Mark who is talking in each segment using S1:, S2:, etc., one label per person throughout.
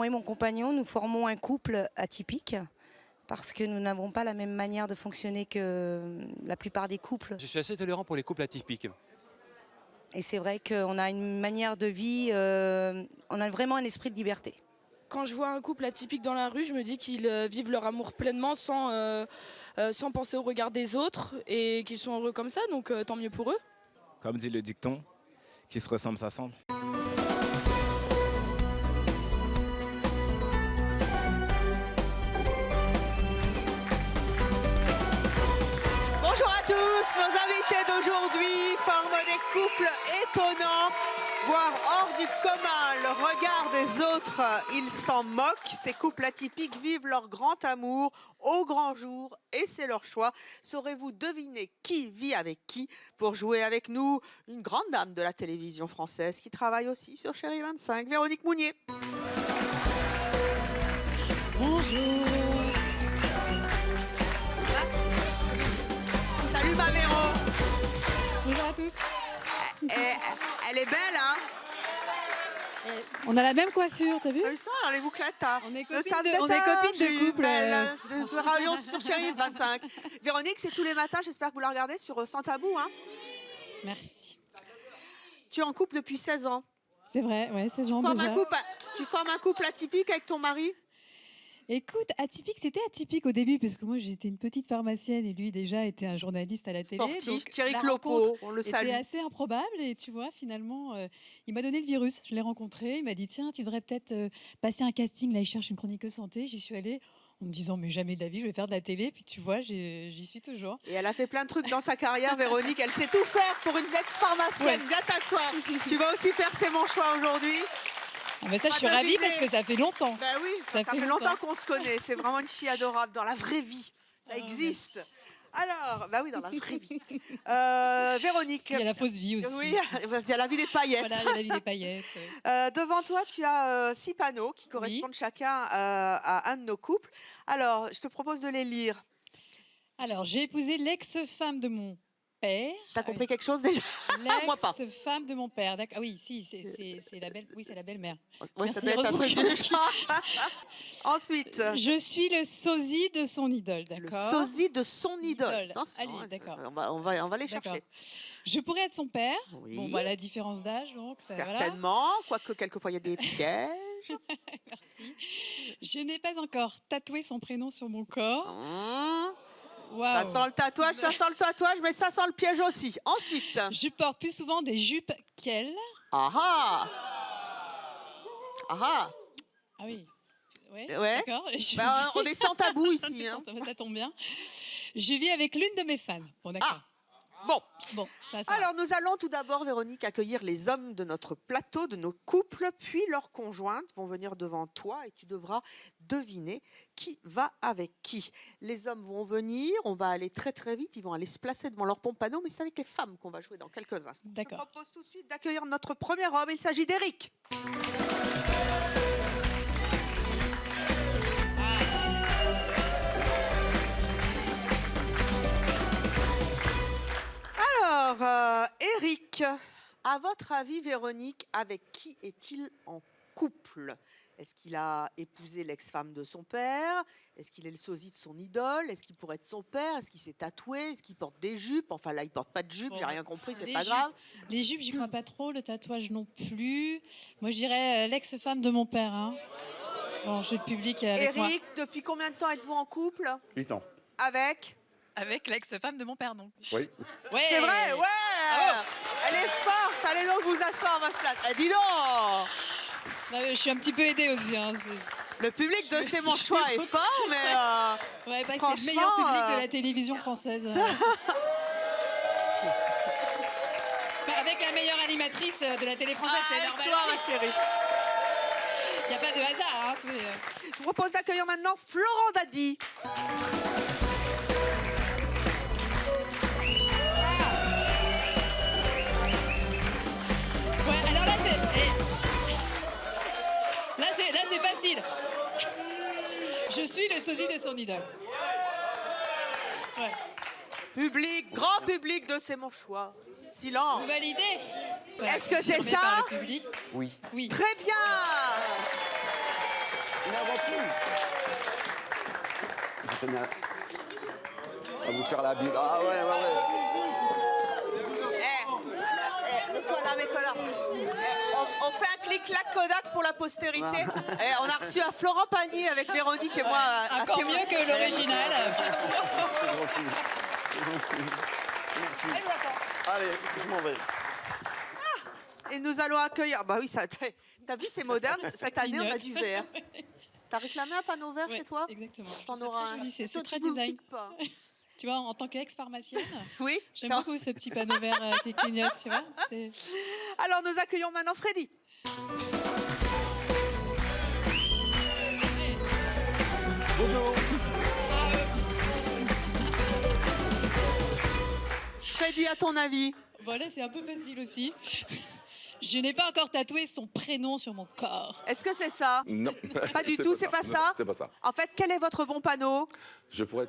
S1: Moi et mon compagnon, nous formons un couple atypique parce que nous n'avons pas la même manière de fonctionner que la plupart des couples.
S2: Je suis assez tolérant pour les couples atypiques.
S1: Et c'est vrai qu'on a une manière de vie, on a vraiment un esprit de liberté.
S3: Quand je vois un couple atypique dans la rue, je me dis qu'ils vivent leur amour pleinement sans penser au regard des autres et qu'ils sont heureux comme ça, donc tant mieux pour eux.
S4: Comme dit le dicton, qui se ressemble s'assemble.
S5: Bonjour à tous, nos invités d'aujourd'hui forment des couples étonnants, voire hors du commun. Le regard des autres, ils s'en moquent. Ces couples atypiques vivent leur grand amour au grand jour et c'est leur choix. Saurez-vous deviner qui vit avec qui? Pour jouer avec nous, une grande dame de la télévision française qui travaille aussi sur Chérie 25, Véronique Mounier.
S6: Bonjour.
S5: Salut ma Véro.
S6: Bonjour à tous.
S5: Elle est belle, hein?
S6: On a la même coiffure, t'as vu?
S5: T'as vu ça, alors les bouclettes, hein?
S6: On est
S5: Le
S6: copines
S5: samedi,
S6: de, on est copines de
S5: j'ai
S6: couple.
S5: belle. Nous travaillons sur Chérie 25. Véronique, c'est tous les matins, j'espère que vous la regardez sur Sans Tabou, hein?
S6: Merci.
S5: Tu es en couple depuis 16 ans.
S6: C'est vrai, ouais, 16 ans
S5: Tu
S6: déjà.
S5: formes un couple atypique avec ton mari?
S6: Écoute, atypique, c'était atypique au début, parce que moi j'étais une petite pharmacienne et lui déjà était un journaliste à la télé.
S5: Sportif,
S6: Donc,
S5: Thierry
S6: la
S5: Clopo,
S6: rencontre
S5: on le salue.
S6: C'était assez improbable et tu vois, finalement, il m'a donné le virus. Je l'ai rencontré, il m'a dit tiens, tu devrais peut-être passer un casting. Là, il cherche une chroniqueuse santé. J'y suis allée en me disant mais jamais de la vie, je vais faire de la télé. Puis tu vois, j'y suis toujours.
S5: Et elle a fait plein de trucs dans sa carrière, Véronique. Elle sait tout faire pour une ex-pharmacienne.
S6: Ouais.
S5: Viens t'asseoir. Tu vas aussi faire C'est mon choix aujourd'hui.
S6: Ah, mais ça, je suis
S5: Pas
S6: ravie
S5: deviné.
S6: parce que ça fait longtemps.
S5: Ben oui, ça fait longtemps qu'on se connaît. C'est vraiment une fille adorable dans la vraie vie. Ça existe. Alors, bah oui, dans la vraie vie. Véronique.
S6: Il y a la fausse vie aussi.
S5: Oui, il y a la vie des paillettes.
S6: Voilà, il y a la vie des paillettes.
S5: Devant toi, tu as 6 panneaux qui correspondent chacun à un de nos couples. Alors, je te propose de les lire.
S6: Alors, j'ai épousé l'ex-femme de mon père.
S5: T'as compris quelque chose déjà? Moi pas.
S6: L'ex-femme de mon père. Ah oui, si, c'est la belle, oui, c'est la belle-mère.
S5: Oui, ça
S6: Merci,
S5: doit être un truc
S6: heureusement
S5: du genre. Ensuite,
S6: Je suis le sosie de son idole,
S5: le
S6: d'accord.
S5: sosie de son idole.
S6: Idole.
S5: Attention,
S6: Allez,
S5: hein,
S6: d'accord.
S5: on va les
S6: D'accord.
S5: chercher.
S6: Je pourrais être son père.
S5: Oui.
S6: Bon, bah, la différence d'âge, donc. Ça, voilà.
S5: Certainement, quoique quelquefois il y a des pièges.
S6: Merci. Je n'ai pas encore tatoué son prénom sur mon corps.
S5: Hein,
S6: Waouh.
S5: ça sent le tatouage, mais ça sent le piège aussi. Ensuite,
S6: Je porte plus souvent des jupes qu'elle.
S5: ah ah, ah ah.
S6: Ah oui. Ouais.
S5: Ouais.
S6: D'accord.
S5: Ben, on est sans tabou
S6: On
S5: ici.
S6: est
S5: Hein.
S6: sans- Ça tombe bien. Je vis avec l'une de mes fans. Bon, d'accord.
S5: Bon,
S6: Bon, ça va.
S5: alors nous allons tout d'abord, Véronique, accueillir les hommes de notre plateau, de nos couples, puis leurs conjointes vont venir devant toi et tu devras deviner qui va avec qui. Les hommes vont venir, on va aller très très vite, ils vont aller se placer devant leur pompano, mais c'est avec les femmes qu'on va jouer dans quelques instants.
S6: D'accord.
S5: Je propose tout de suite d'accueillir notre premier homme, il s'agit d'Éric. Alors, Éric, à votre avis, Véronique, avec qui est-il en couple? Est-ce qu'il a épousé l'ex-femme de son père? Est-ce qu'il est le sosie de son idole? Est-ce qu'il pourrait être son père? Est-ce qu'il s'est tatoué? Est-ce qu'il porte des jupes? Enfin là, il porte pas de jupe,
S6: Bon,
S5: j'ai rien compris, c'est
S6: les
S5: pas
S6: jupes-
S5: grave.
S6: Les jupes, j'y crois pas trop. Le tatouage non plus. Moi, je dirais l'ex-femme de mon père. Hein. Bon, je le public avec moi.
S5: Éric, depuis combien de temps êtes-vous en couple?
S7: 8 ans.
S5: Avec?
S8: Avec l'ex-femme de mon père, non?
S7: Oui.
S8: Ouais.
S5: C'est vrai, ouais. Elle est forte, allez donc vous asseoir à votre place. Eh, dis donc,
S6: Non, mais je suis un petit peu aidée aussi. Hein.
S5: le public de C'est mon choix est fort, mais...
S6: Ouais, pas que c'est le meilleur
S5: Franchement,
S6: public de la télévision française. Avec la meilleure animatrice de la télé française, c'est normal.
S5: toi, ma chérie.
S6: Il n'y a pas de hasard. Hein,
S5: Je vous propose d'accueillir maintenant Florent Dadi.
S6: Ouais, alors là, c'est facile. Je suis le sosie de son idole. Ouais.
S5: Public, grand public de C'est mon choix. Silence.
S6: Vous validez?
S5: Est-ce que c'est
S6: Confirmé
S5: ça?
S6: par le public.
S7: Oui.
S6: Oui.
S5: Très bien.
S7: Mais avant tout, je tenais à vous faire la bise. Ah ouais.
S5: Mets-toi là. On fait un clic-clac Kodak pour la postérité. On a reçu un Florent Pagny avec Véronique et moi.
S6: Encore
S5: assez-
S6: mieux que l'original.
S7: C'est gentil. Merci. Allez, je m'en vais.
S5: Et nous allons accueillir. Bah oui, ça. T'as vu, c'est moderne. Cette année, on a du vert. T'as réclamé un panneau vert
S6: Ouais,
S5: chez toi?
S6: Exactement. Je
S5: T'en
S6: trouve ça
S5: auras
S6: très
S5: un.
S6: joli, c'est
S5: Toi,
S6: très
S5: tu nous
S6: design.
S5: piques pas.
S6: Tu vois, en tant qu'ex-pharmacienne,
S5: Oui.
S6: j'aime beaucoup ce petit panneau vert qui clignote, tu vois.
S5: Alors, nous accueillons maintenant Freddy.
S7: Bonjour.
S5: Freddy, à ton avis?
S6: Voilà, c'est un peu facile aussi. Je n'ai pas encore tatoué son prénom sur mon corps.
S5: Est-ce que c'est ça?
S9: Non.
S5: Pas du tout, c'est pas
S9: Non,
S5: ça?
S9: c'est pas ça.
S5: En fait, quel est votre bon panneau?
S9: Elle pourrait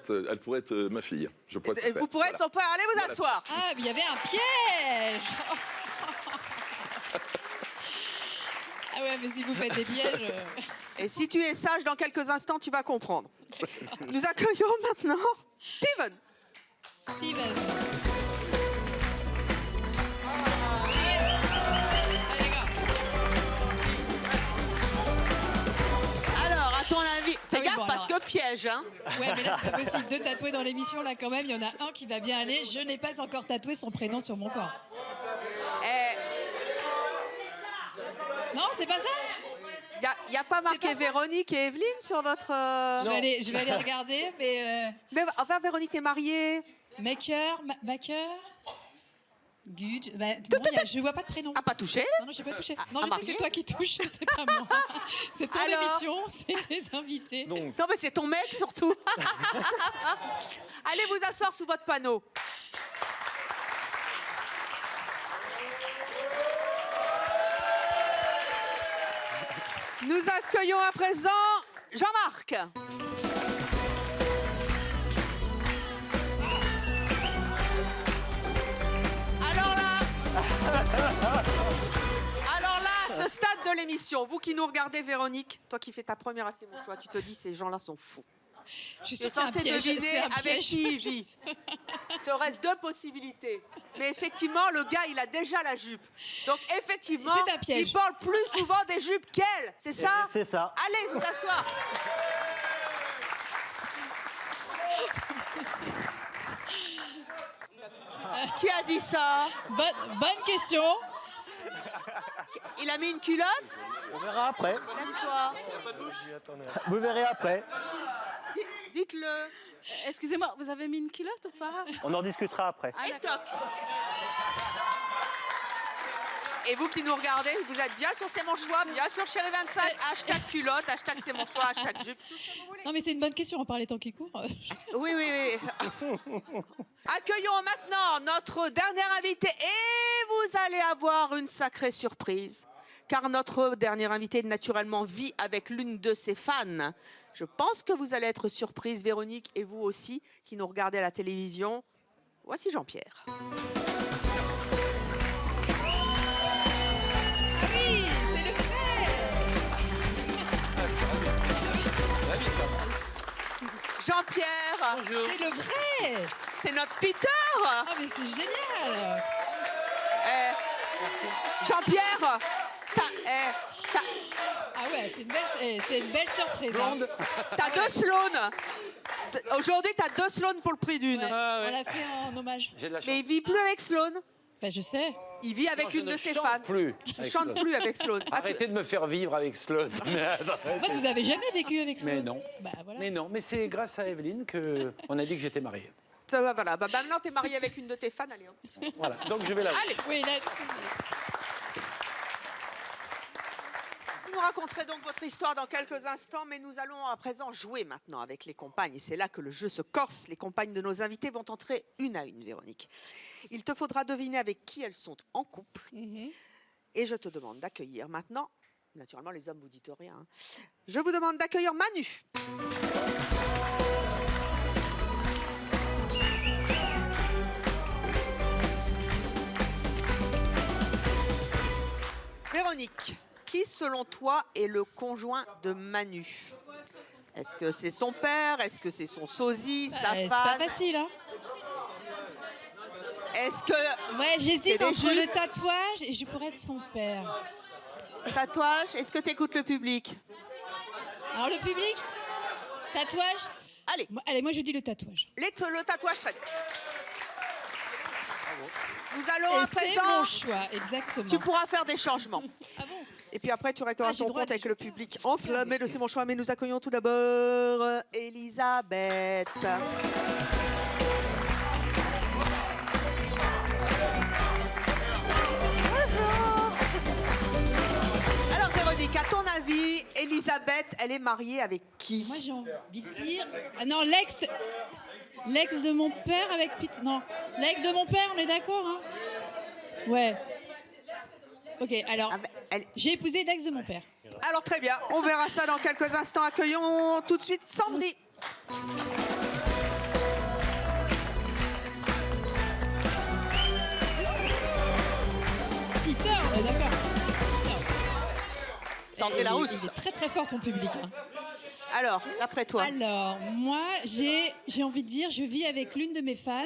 S9: être ma fille. Je pourrais être
S5: Et vous pourrez être son père. Allez vous
S9: Voilà.
S5: asseoir.
S6: Ah, mais il y avait un piège. Ah ouais, mais si vous faites des pièges...
S5: Et si tu es sage, dans quelques instants, tu vas comprendre. Nous accueillons maintenant Steven.
S6: Steven.
S5: Alors, à ton avis, fais
S6: oui,
S5: gaffe
S6: bon,
S5: parce
S6: alors-
S5: que piège, hein.
S6: Ouais, mais là, c'est pas possible de tatouer dans l'émission, là, quand même. Il y en a un qui va bien aller. Je n'ai pas encore tatoué son prénom sur mon corps. Non, c'est pas ça?
S5: Il n'y a pas marqué
S6: pas ça.
S5: Véronique et Evelyne sur votre...
S6: Je vais aller regarder, mais...
S5: Mais enfin, Véronique, t'es mariée?
S6: Maker. Good. Bah, je vois pas de prénom.
S5: Ah, pas touché?
S6: Non, j'ai pas touché. Non, je sais,
S5: marié
S6: c'est toi qui touches, c'est pas moi. C'est ton
S5: Alors
S6: émission, c'est tes invités.
S7: Donc,
S5: Non, mais c'est ton mec, surtout. Allez vous asseoir sous votre panneau. Nous accueillons à présent Jean-Marc. Alors là, à ce stade de l'émission, vous qui nous regardez, Véronique, toi qui fais ta première assez mon choix, tu te dis ces gens-là sont fous.
S6: Je suis
S5: Tu es
S6: sûre que c'est un
S5: censé
S6: piège.
S5: deviner
S6: C'est un
S5: avec
S6: piège.
S5: qui il vit. Il te reste deux possibilités. Mais effectivement, le gars, il a déjà la jupe. Donc effectivement,
S6: C'est un piège.
S5: il porte plus souvent des jupes qu'elle. C'est ça?
S7: c'est ça.
S5: Allez, vous asseoir. Qui a dit ça?
S6: Bonne question.
S5: Il a mis une culotte?
S7: On verra après.
S5: Lève-toi.
S7: Vous verrez après.
S5: Dites-le.
S10: Excusez-moi, vous avez mis une culotte ou pas?
S7: On en discutera après.
S5: Et toc. Et vous qui nous regardez, vous êtes bien sur C'est mon choix, bien sur Chérie 25, hashtag culotte, hashtag C'est mon choix, hashtag jupe.
S6: Non, mais c'est une bonne question, on parle les temps qui courent.
S5: Oui. Accueillons maintenant notre dernier invité et vous allez avoir une sacrée surprise. Car notre dernier invité, naturellement, vit avec l'une de ses fans. Je pense que vous allez être surprise, Véronique, et vous aussi, qui nous regardez à la télévision. Voici Jean-Pierre.
S6: Ah oui, c'est le vrai.
S5: Jean-Pierre,
S6: C'est le vrai.
S5: c'est notre Peter.
S6: Ah, mais c'est génial.
S5: Jean-Pierre,
S6: Ah ouais, c'est une belle surprise. Hein.
S5: t'as deux Sloan. Aujourd'hui, t'as deux Sloan pour le prix d'une.
S6: Ouais, on l'a fait en hommage.
S5: Mais il vit plus avec Sloan.
S6: Bah, je sais.
S5: Il vit avec une de ses fans.
S11: Plus.
S5: Tu chantes plus avec Sloan. Ah, tu-
S11: Arrêtez de me faire vivre avec Sloan.
S6: En fait, vous avez jamais vécu avec Sloan.
S11: Mais non.
S6: Bah, voilà.
S11: Mais non, mais c'est grâce à Evelyne qu'on a dit que j'étais marié.
S5: Ça va, voilà. Bah, maintenant, t'es marié avec une de tes fans. Allez, hop.
S11: Voilà, donc je vais la voir.
S5: Allez.
S6: Oui, là...
S5: Vous nous raconterez donc votre histoire dans quelques instants, mais nous allons à présent jouer maintenant avec les compagnes. Et c'est là que le jeu se corse. Les compagnes de nos invités vont entrer une à une, Véronique. Il te faudra deviner avec qui elles sont en couple. Et je te demande d'accueillir maintenant, naturellement les hommes vous dites rien, hein. Je vous demande d'accueillir Manu. Véronique. Qui, selon toi, est le conjoint de Manu? Est-ce que c'est son père? Est-ce que c'est son sosie, sa
S6: C'est
S5: femme?
S6: pas facile, hein.
S5: Est-ce que...
S6: Ouais, j'hésite
S5: C'est des
S6: entre
S5: jupes
S6: le tatouage et je pourrais être son père.
S5: Tatouage, est-ce que tu écoutes le public?
S6: Alors le public, tatouage.
S5: Allez.
S6: Allez, moi je dis le tatouage.
S5: Le tatouage, très bien. Nous allons
S6: Et
S5: à
S6: c'est
S5: présent...
S6: mon choix, exactement.
S5: Tu pourras faire des changements.
S6: Ah bon?
S5: Et puis après, tu régleras
S6: Ah, j'ai
S5: ton
S6: le droit
S5: compte
S6: de-
S5: avec le public enflammé de C'est mon choix. Mais nous accueillons tout d'abord Elisabeth. Alors Véronique, à ton avis, Elisabeth, elle est mariée avec qui?
S6: Moi j'ai envie de dire. Ah non, l'ex de mon père avec Pete. Non, l'ex de mon père, on est d'accord, hein? Ouais. Ok, alors, j'ai épousé l'ex de mon père.
S5: Alors très bien, on verra ça dans quelques instants. Accueillons tout de suite Sandrine.
S6: Peter, on est d'accord.
S5: Sandrine Larousse.
S6: Il est très très fort ton public. Hein.
S5: Alors, d'après toi?
S6: Alors, moi, j'ai envie de dire, je vis avec l'une de mes fans.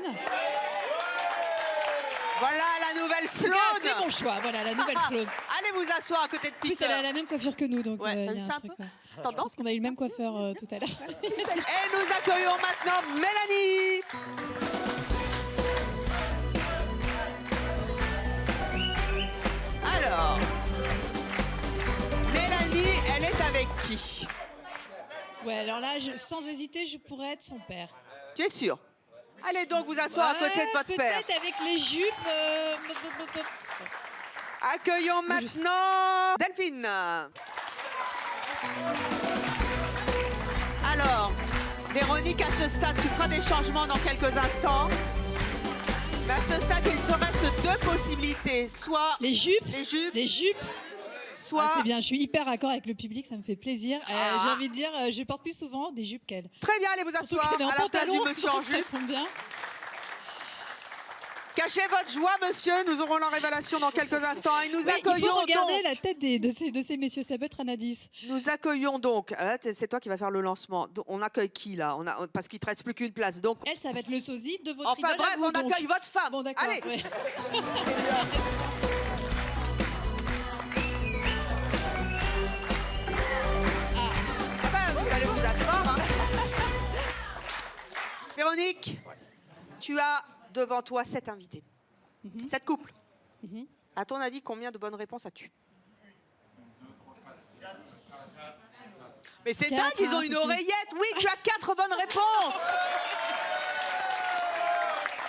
S5: Voilà la nouvelle Sloane.
S6: C'est mon choix, voilà, la nouvelle Sloane.
S5: Allez vous asseoir à côté de
S6: En plus,
S5: Peter.
S6: elle a la même coiffure que nous, donc
S5: Ouais,
S6: il y a
S5: c'est
S6: un
S5: un
S6: truc.
S5: peu
S6: Ouais. Je
S5: tendance.
S6: pense qu'on a eu le même coiffeur tout à l'heure.
S5: Et nous accueillons maintenant Mélanie. Alors, Mélanie, elle est avec qui?
S6: Ouais, alors là, sans hésiter, je pourrais être son père.
S5: Tu es sûre? Allez donc vous asseoir à côté de votre père.
S6: Peut-être avec les jupes.
S5: Accueillons maintenant Delphine. Alors, Véronique, à ce stade, tu feras des changements dans quelques instants. Mais à ce stade, il te reste deux possibilités. Soit
S6: les jupes.
S5: Les jupes. Soit...
S6: Ah, c'est bien, je suis hyper raccord avec le public, ça me fait plaisir. J'ai envie de dire, je porte plus souvent des jupes qu'elle.
S5: Très bien, allez vous
S6: Surtout
S5: asseoir
S6: qu'elle est en
S5: à la place du
S6: pantalon,
S5: monsieur en
S6: donc ça
S5: jupe.
S6: tombe bien.
S5: Cachez votre joie, monsieur. Nous aurons la révélation dans quelques instants. Et nous
S6: Oui,
S5: accueillons
S6: il faut regarder
S5: donc...
S6: la tête de ces messieurs, ça peut être un indice.
S5: Nous accueillons donc... Là, c'est toi qui vas faire le lancement. Donc, on accueille qui, là? Parce qu'il ne te reste plus qu'une place. Donc...
S6: Elle, ça va être le sosie de votre
S5: Enfin
S6: idole à
S5: bref,
S6: vous,
S5: on
S6: donc.
S5: accueille votre femme.
S6: Bon, d'accord.
S5: Allez.
S6: Ouais.
S5: Ah ben, vous allez vous asseoir. Hein. Véronique, tu as devant toi 7 invités. 7 couples. À ton avis, combien de bonnes réponses as-tu? Mais c'est dingue, ils ont une oreillette. Oui, tu as 4 bonnes réponses.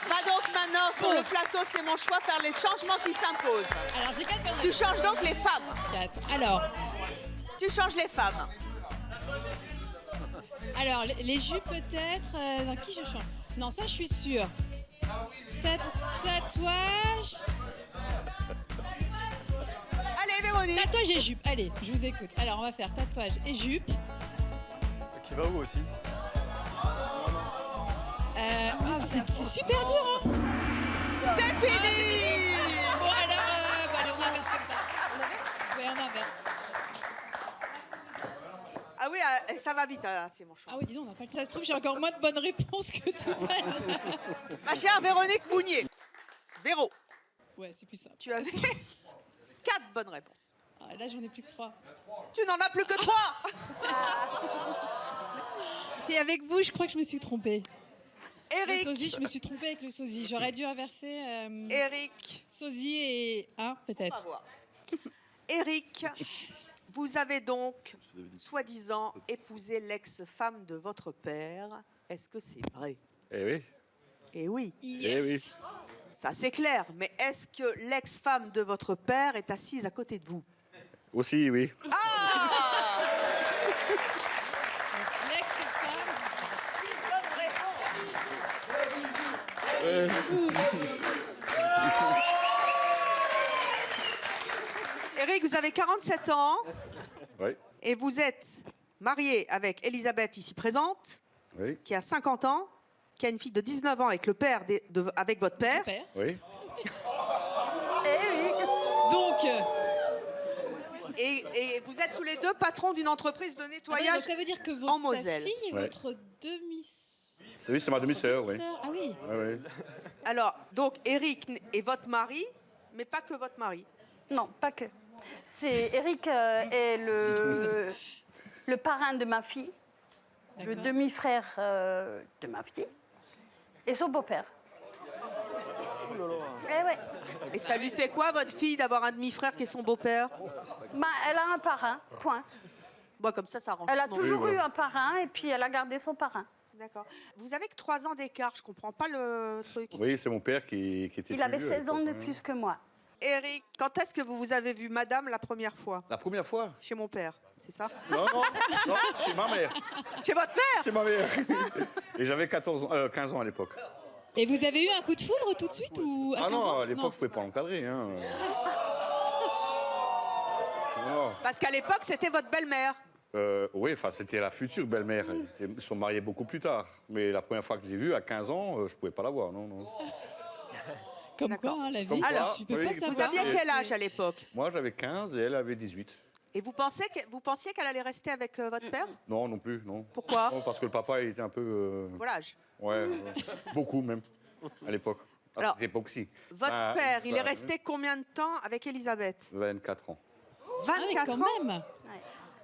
S5: Va donc maintenant sur le plateau de C'est mon choix faire les changements qui s'imposent.
S6: Alors, j'ai 4 bonnes
S5: Tu
S6: réponses.
S5: changes donc les femmes.
S6: 4.
S5: Tu changes les femmes.
S6: Alors, les jupes peut-être. Dans qui je change? Non, ça, je suis sûre. Tatouage.
S5: Allez, Véronique.
S6: Tatouage et jupe. Allez, je vous écoute. Alors, on va faire tatouage et jupe.
S4: Qui va où aussi?
S6: C'est super dur, hein.
S5: C'est fini.
S6: Bon, alors, allez, on inverse comme ça. Ouais, on inverse.
S5: Ah oui, ça va vite, hein, c'est mon choix.
S6: Ah oui, dis donc, on n'a pas le temps. Ça se trouve, j'ai encore moins de bonnes réponses que tout à l'heure.
S5: Ma chère Véronique Mounier. Véro,
S6: Ouais, c'est plus simple.
S5: tu as fait 4 bonnes réponses.
S6: Ah, là, j'en ai plus que 3.
S5: Tu n'en as plus que 3.
S6: C'est avec vous, je crois que je me suis trompée.
S5: Eric.
S6: Le sosie, je me suis trompée avec le sosie. J'aurais dû inverser
S5: Eric.
S6: sosie et peut-être.
S5: On va voir. Eric, vous avez donc, soi-disant, épousé l'ex-femme de votre père. Est-ce que c'est vrai?
S9: Eh oui.
S5: Eh oui.
S6: Yes.
S9: Eh oui.
S5: Ça, c'est clair. Mais est-ce que l'ex-femme de votre père est assise à côté de vous?
S9: Aussi, oui.
S6: L'ex-femme.
S5: Bonne réponse. Eric, vous avez 47 ans.
S9: Oui.
S5: Et vous êtes marié avec Elisabeth, ici présente,
S9: Oui.
S5: qui a 50 ans, qui a une fille de 19 ans avec, avec votre père.
S9: Oui.
S6: Donc,
S5: Et vous êtes tous les deux patrons d'une entreprise de
S6: Ah ouais,
S5: nettoyage
S6: donc ça veut dire que
S5: en
S6: sa
S5: Moselle.
S6: fille est
S9: Ouais.
S6: votre demi...
S9: Oui, c'est ma demi-sœur, oui.
S6: Ah oui.
S9: Ouais, ouais.
S5: Alors, donc, Eric est votre mari, mais pas que votre mari.
S10: Non, pas que. C'est Eric est le parrain de ma fille, le
S6: D'accord.
S10: demi-frère de ma fille, et son beau-père. Eh ouais.
S5: Et ça lui fait quoi, votre fille, d'avoir un demi-frère qui est son beau-père?
S10: Ben, elle a un parrain, point.
S5: Bon, comme ça arrange.
S10: Elle a
S5: tout le monde.
S10: toujours
S9: Oui,
S10: eu
S9: voilà.
S10: un parrain et puis elle a gardé son parrain.
S5: D'accord. Vous avez que 3 ans d'écart, je comprends pas le truc.
S9: Oui, c'est mon père qui était
S10: Il
S9: plus
S10: avait
S9: vieux à
S10: 16 ans de
S9: l'époque, hein.
S10: plus que moi.
S5: Eric, quand est-ce que vous avez vu madame la première fois?
S7: La première fois?
S5: Chez mon père, c'est ça?
S9: Non, non, non, chez ma mère.
S5: Chez votre père?
S9: Chez ma mère. Et j'avais 15 ans à l'époque.
S6: Et vous avez eu un coup de foudre tout de suite ou à
S9: Ah
S6: 15 ans
S9: non, à l'époque, je pouvais pas l'encadrer. Hein. Non.
S5: Parce qu'à l'époque, c'était votre belle-mère.
S9: Oui, enfin, c'était la future belle-mère. Ils sont mariés beaucoup plus tard. Mais la première fois que je l'ai vue, à 15 ans, je pouvais pas la voir, non, non.
S6: Comme
S5: D'accord.
S6: quoi, hein, la vie,
S9: Comme
S5: quoi,
S6: tu peux
S9: oui.
S6: pas
S9: Vous
S6: savoir.
S5: Vous aviez
S9: Et
S5: quel âge à l'époque?
S9: Moi, j'avais 15 et elle avait 18.
S5: Et vous pensiez qu'elle allait rester avec votre père?
S9: Non, non plus, non.
S5: Pourquoi?
S9: Non, parce que le papa, il était un peu...
S5: Voilà.
S9: Ouais, beaucoup même, à l'époque. À
S5: Alors,
S9: cette époque-ci.
S5: Votre
S9: Ah,
S5: père, il est
S9: ça,
S5: resté combien de temps avec Elisabeth?
S9: 24 ans.
S6: Ah oui,
S5: 24
S6: quand
S5: ans.
S6: même.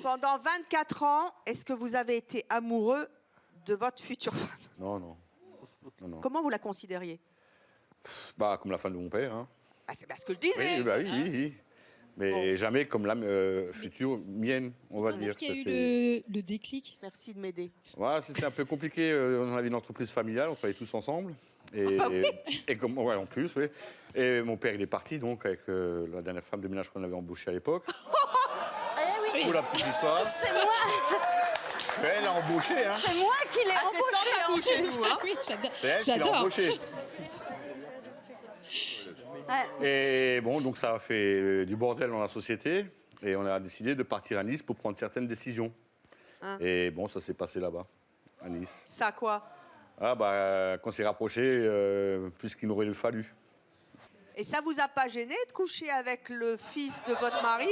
S5: Pendant 24 ans, est-ce que vous avez été amoureux de votre future femme?
S9: Non, non. Non, non.
S5: Comment vous la considériez?
S9: Bah, comme la femme de mon père. Hein.
S5: Ah, c'est bien ce que je disais.
S9: Oui, bah oui, oui, oui. Mais jamais comme la future mienne, on va
S6: Quand
S9: dire.
S6: est-ce qu'il y a
S9: Ça,
S6: eu
S9: c'est-
S6: le déclic?
S5: Merci de m'aider.
S9: Voilà, c'était un peu compliqué. On avait une entreprise familiale, on travaillait tous ensemble. Et,
S5: Ah oui.
S9: et comme, ouais, en plus, oui. Et mon père, il est parti donc avec la dernière femme de ménage qu'on avait embauchée à l'époque.
S10: Eh oui,
S9: Pour la petite histoire.
S10: c'est moi,
S9: Elle l'a embauché, hein.
S10: c'est moi qui l'ai
S5: Ah, c'est sans tabou
S10: embauché.
S5: chez nous, hein.
S6: Oui, j'adore.
S9: C'est elle qui l'a
S6: J'adore.
S9: embauché.
S10: Ouais.
S9: Et bon, donc ça a fait du bordel dans la société. Et on a décidé de partir à Nice pour prendre certaines décisions.
S5: Hein.
S9: Et bon, ça s'est passé là-bas, à Nice.
S5: Ça quoi?
S9: Ah bah, qu'on s'est rapproché plus qu'il n'aurait fallu.
S5: Et ça vous a pas gêné de coucher avec le fils de votre mari?